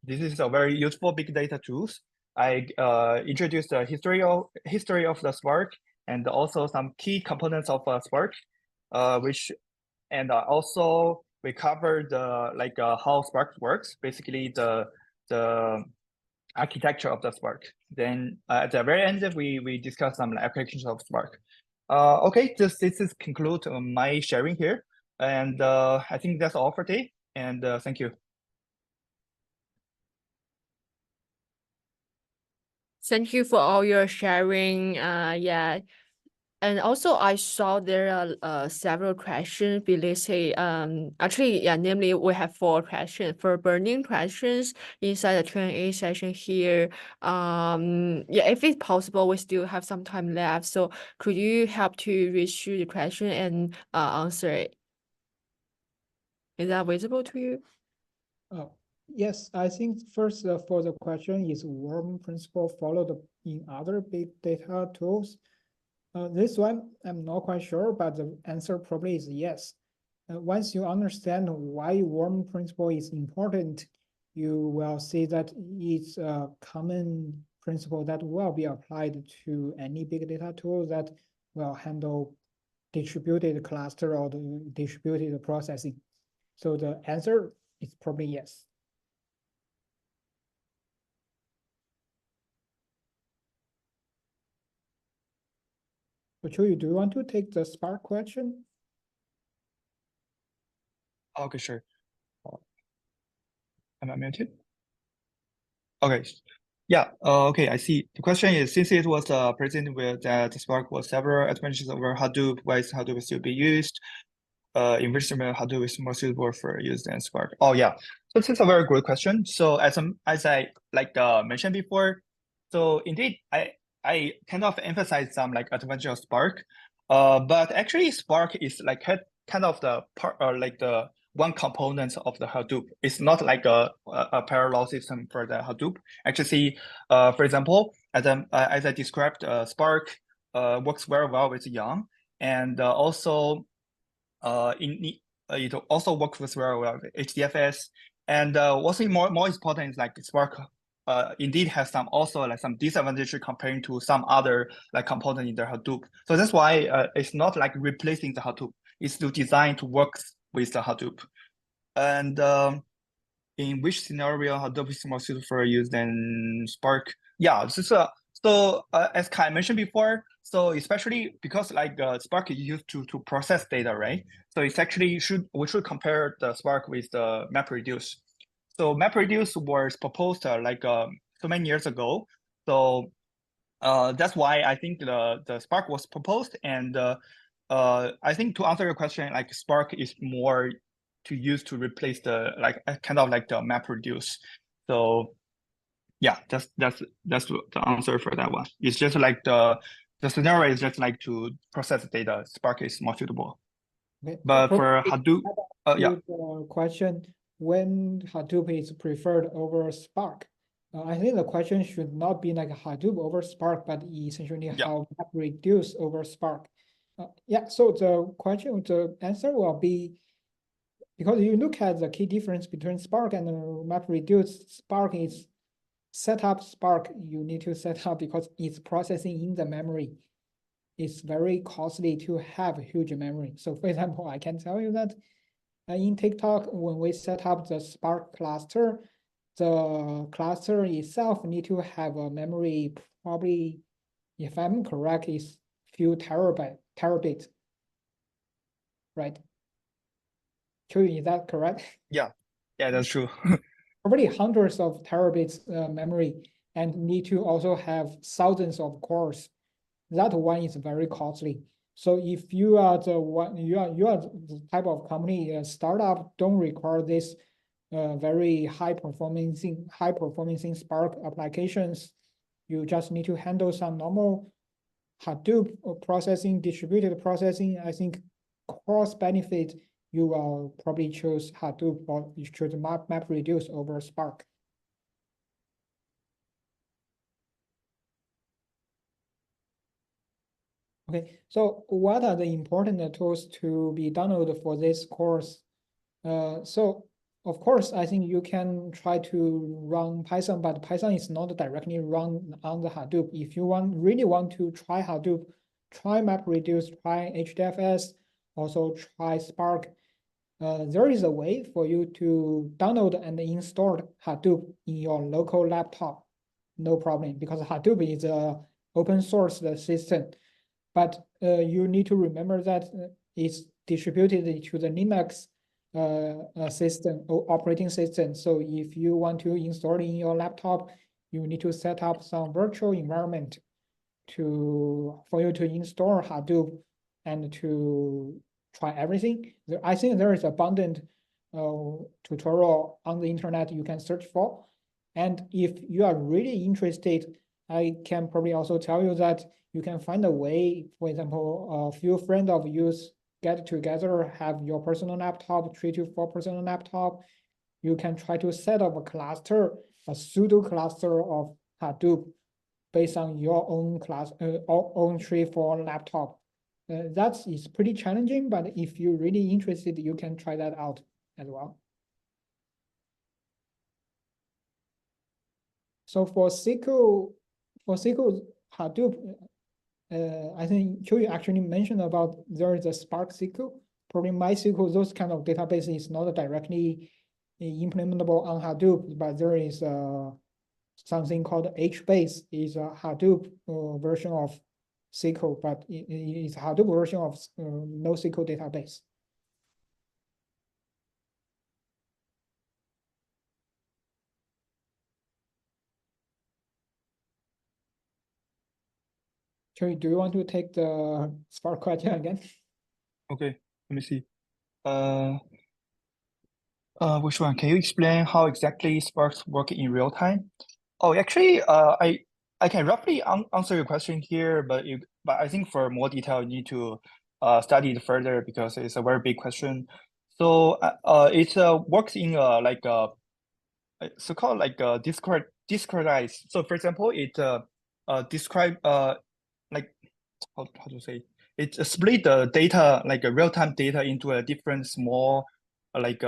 This is a very useful big data tools. I introduced the history of the Spark and also some key components of Spark, also we covered the how Spark works, basically the architecture of the Spark. Then at the very end, we discuss some applications of Spark. Okay, this is conclude my sharing here, and I think that's all for today. And thank you. Thank you for all your sharing. Yeah, And also, I saw there are several questions related. Actually, yeah, namely, we have 4 questions for burning questions inside the Q&A session here. Yeah, if it's possible, we still have some time left. So, could you help to read through the question and answer it? Is that visible to you? Yes, I think first for the question is worm principle followed in other big data tools. This one, I'm not quite sure, but the answer probably is yes. Once you understand why worm principle is important, you will see that it's a common principle that will be applied to any big data tool that will handle distributed cluster or the distributed processing. So the answer is probably yes. So Chu, do you want to take the Spark question? Okay, sure. Am I muted? Okay. Yeah. Okay. I see. The question is, since it was present with that Spark was several advantages over Hadoop, why is Hadoop still be used? In which scenario Hadoop is more suitable for use than Spark? Oh yeah. So this is a very good question. So as I mentioned before, so indeed I kind of emphasize some like advantage of Spark, but actually Spark is like kind of the part like the one component of the Hadoop. It's not like a parallel system for the Hadoop. Actually, for example, as I described, Spark works very well with Yarn, and also it also works with very well with HDFS. And what's more important is like Spark indeed has some also like some disadvantage comparing to some other like component in the Hadoop. So that's why it's not like replacing the Hadoop. It's still designed to work with the Hadoop. And in which scenario Hadoop is more suitable for use than Spark? Yeah, so as Kai mentioned before, so especially because like Spark is used to process data, right? So it's actually we should compare the Spark with the MapReduce. So MapReduce was proposed like so many years ago. So that's why I think the Spark was proposed, and I think to answer your question, like Spark is more to use to replace the like kind of like the MapReduce. So yeah, that's the answer for that one. It's just like the scenario is just like to process data. Spark is more suitable. Okay. But for Hadoop, yeah. The question, when Hadoop is preferred over Spark? I think the question should not be like Hadoop over Spark, but essentially how MapReduce over Spark. Yeah, so the answer will be, because you look at the key difference between Spark and MapReduce, Spark is setup Spark, you need to set up because it's processing in the memory. It's very costly to have huge memory. So for example, I can tell you that in TikTok, when we set up the Spark cluster, the cluster itself need to have a memory, probably, if I'm correct, is few terabits, right? True, is that correct? Yeah, that's true. Probably hundreds of terabits memory, and need to also have thousands of cores. That one is very costly. So if you are the one, you are the type of company, startup don't require this very high performing Spark applications. You just need to handle some normal Hadoop processing, distributed processing. I think cost benefit, you will probably choose Hadoop or you choose MapReduce over Spark. Okay, so what are the important tools to be downloaded for this course? So of course, I think you can try to run Python, but Python is not directly run on the Hadoop. If you really want to try Hadoop, try MapReduce, try HDFS, also try Spark. There is a way for you to download and install Hadoop in your local laptop. No problem, because Hadoop is a open source system. But you need to remember that it's distributed to the Linux system or operating system. So if you want to install it in your laptop, you need to set up some virtual environment for you to install Hadoop and to try everything. I think there is abundant tutorial on the internet you can search for. And if you are really interested, I can probably also tell you that you can find a way, for example, a few friends of yours get together, have your personal laptop, 3 to 4 personal laptop. You can try to set up a cluster, a pseudo cluster of Hadoop based on your own own tree for laptop. That is pretty challenging, but if you're really interested, you can try that out as well. So for SQL Hadoop, I think Qiu actually mentioned about there is a Spark SQL. Probably MySQL, those kind of database is not directly implementable on Hadoop, but there is something called HBase, is a Hadoop version of SQL, but it is a Hadoop version of NoSQL database. Qiu, do you want to take the Spark question again? Okay, let me see. Which one? Can you explain how exactly Sparks work in real time? Oh, actually, I can roughly answer your question here, but I think for more detail, you need to study it further because it's a very big question. So it works in like so-called like discretize. So for example, it describe like how to say it split the data like a real-time data into a different small like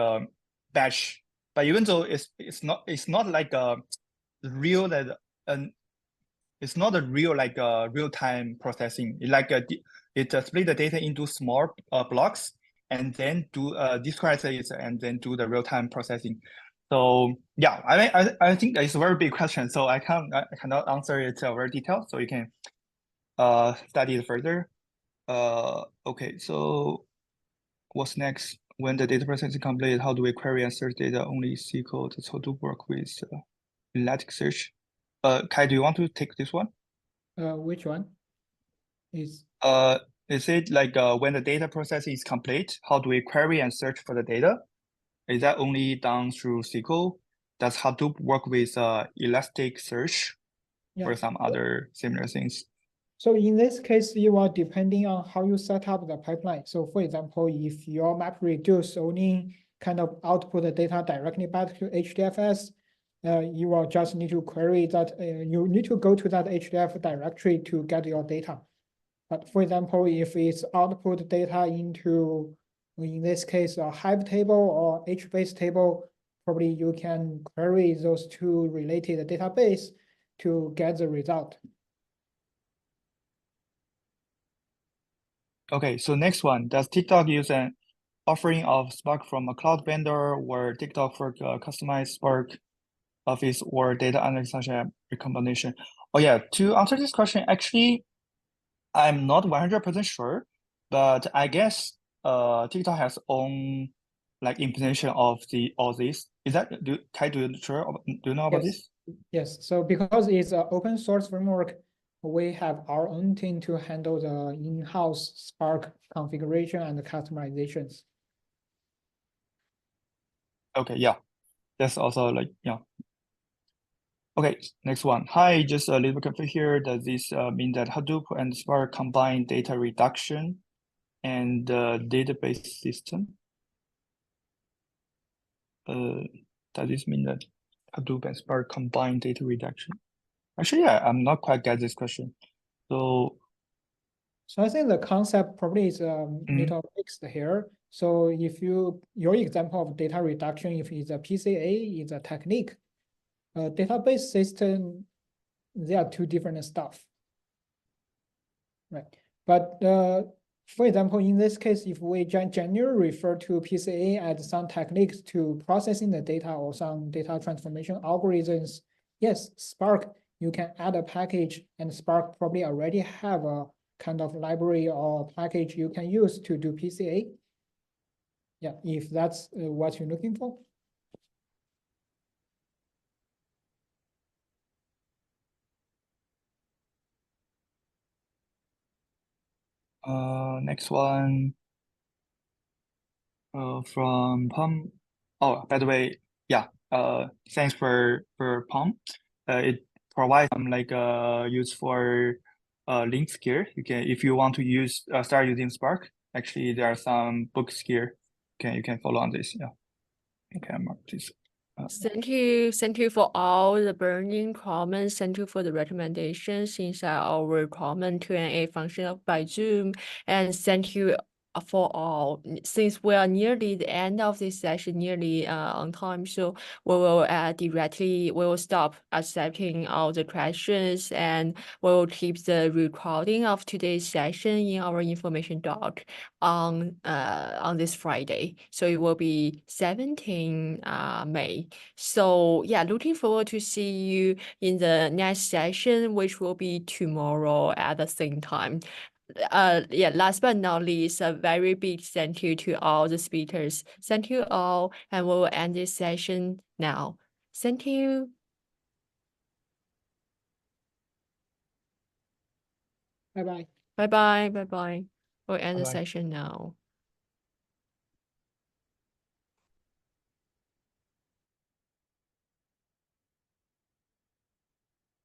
batch. But even though it's not like a real that it's not a real like real-time processing. It split the data into small blocks and then do discretize it and then do the real-time processing. So yeah, I think it's a very big question. So I cannot answer it very detailed. So you can study it further. Okay, so what's next? When the data processing is complete, how do we query and search data? Only SQL. That's how to work with Elasticsearch. Kai, do you want to take this one? Which one? Is it like when the data processing is complete, how do we query and search for the data? Is that only done through SQL? Does Hadoop work with Elasticsearch or some other similar things? So in this case, you are depending on how you set up the pipeline. So for example, if your MapReduce only kind of output the data directly back to HDFS, you will just need to query that. You need to go to that HDFS directory to get your data. But for example, if it's output data into, in this case, a Hive table or HBase table, probably you can query those two related database to get the result. Okay, so next one, does TikTok use an offering of Spark from a cloud vendor or TikTok for customized Spark Office or data analytics such as recombination? Oh yeah, to answer this question, actually, I'm not 100% sure, but I guess TikTok has own like implementation of all this. Is that Kai, do you know about this? Yes. So because it's an open source framework, we have our own team to handle the in-house Spark configuration and the customizations. Okay, yeah, that's also like yeah. Okay, next one. Hi, just a little bit confused here. Does this mean that Hadoop and Spark combine data reduction and database system? Does this mean that Hadoop and Spark combine data reduction? Actually, yeah, I'm not quite get this question. So I think the concept probably is little mixed here. So if your example of data reduction, if it's a PCA, it's a technique. Database system, they are two different stuff, right? But for example, in this case, if we generally refer to PCA as some techniques to processing the data or some data transformation algorithms, yes, Spark, you can add a package, and Spark probably already have a kind of library or package you can use to do PCA. Yeah, if that's what you're looking for. Next one. From Palm. Oh, by the way, yeah. Thanks for Palm. It provides some like use for links here. You can, if you want to use start using Spark. Actually, there are some books here. You can follow on this. Yeah. Okay, mark this. Thank you for all the burning comments. Thank you for the recommendations inside our comment Q&A function by Zoom. And thank you for all. Since we are nearly the end of this session, nearly on time, so we will we will stop accepting all the questions, and we will keep the recording of today's session in our information doc on this Friday. So it will be 17 May. So yeah, looking forward to see you in the next session, which will be tomorrow at the same time. Yeah, last but not least, a very big thank you to all the speakers. Thank you all, and we will end this session now. Thank you. Bye-bye. Bye-bye. Bye-bye. We'll end the Bye-bye. session now.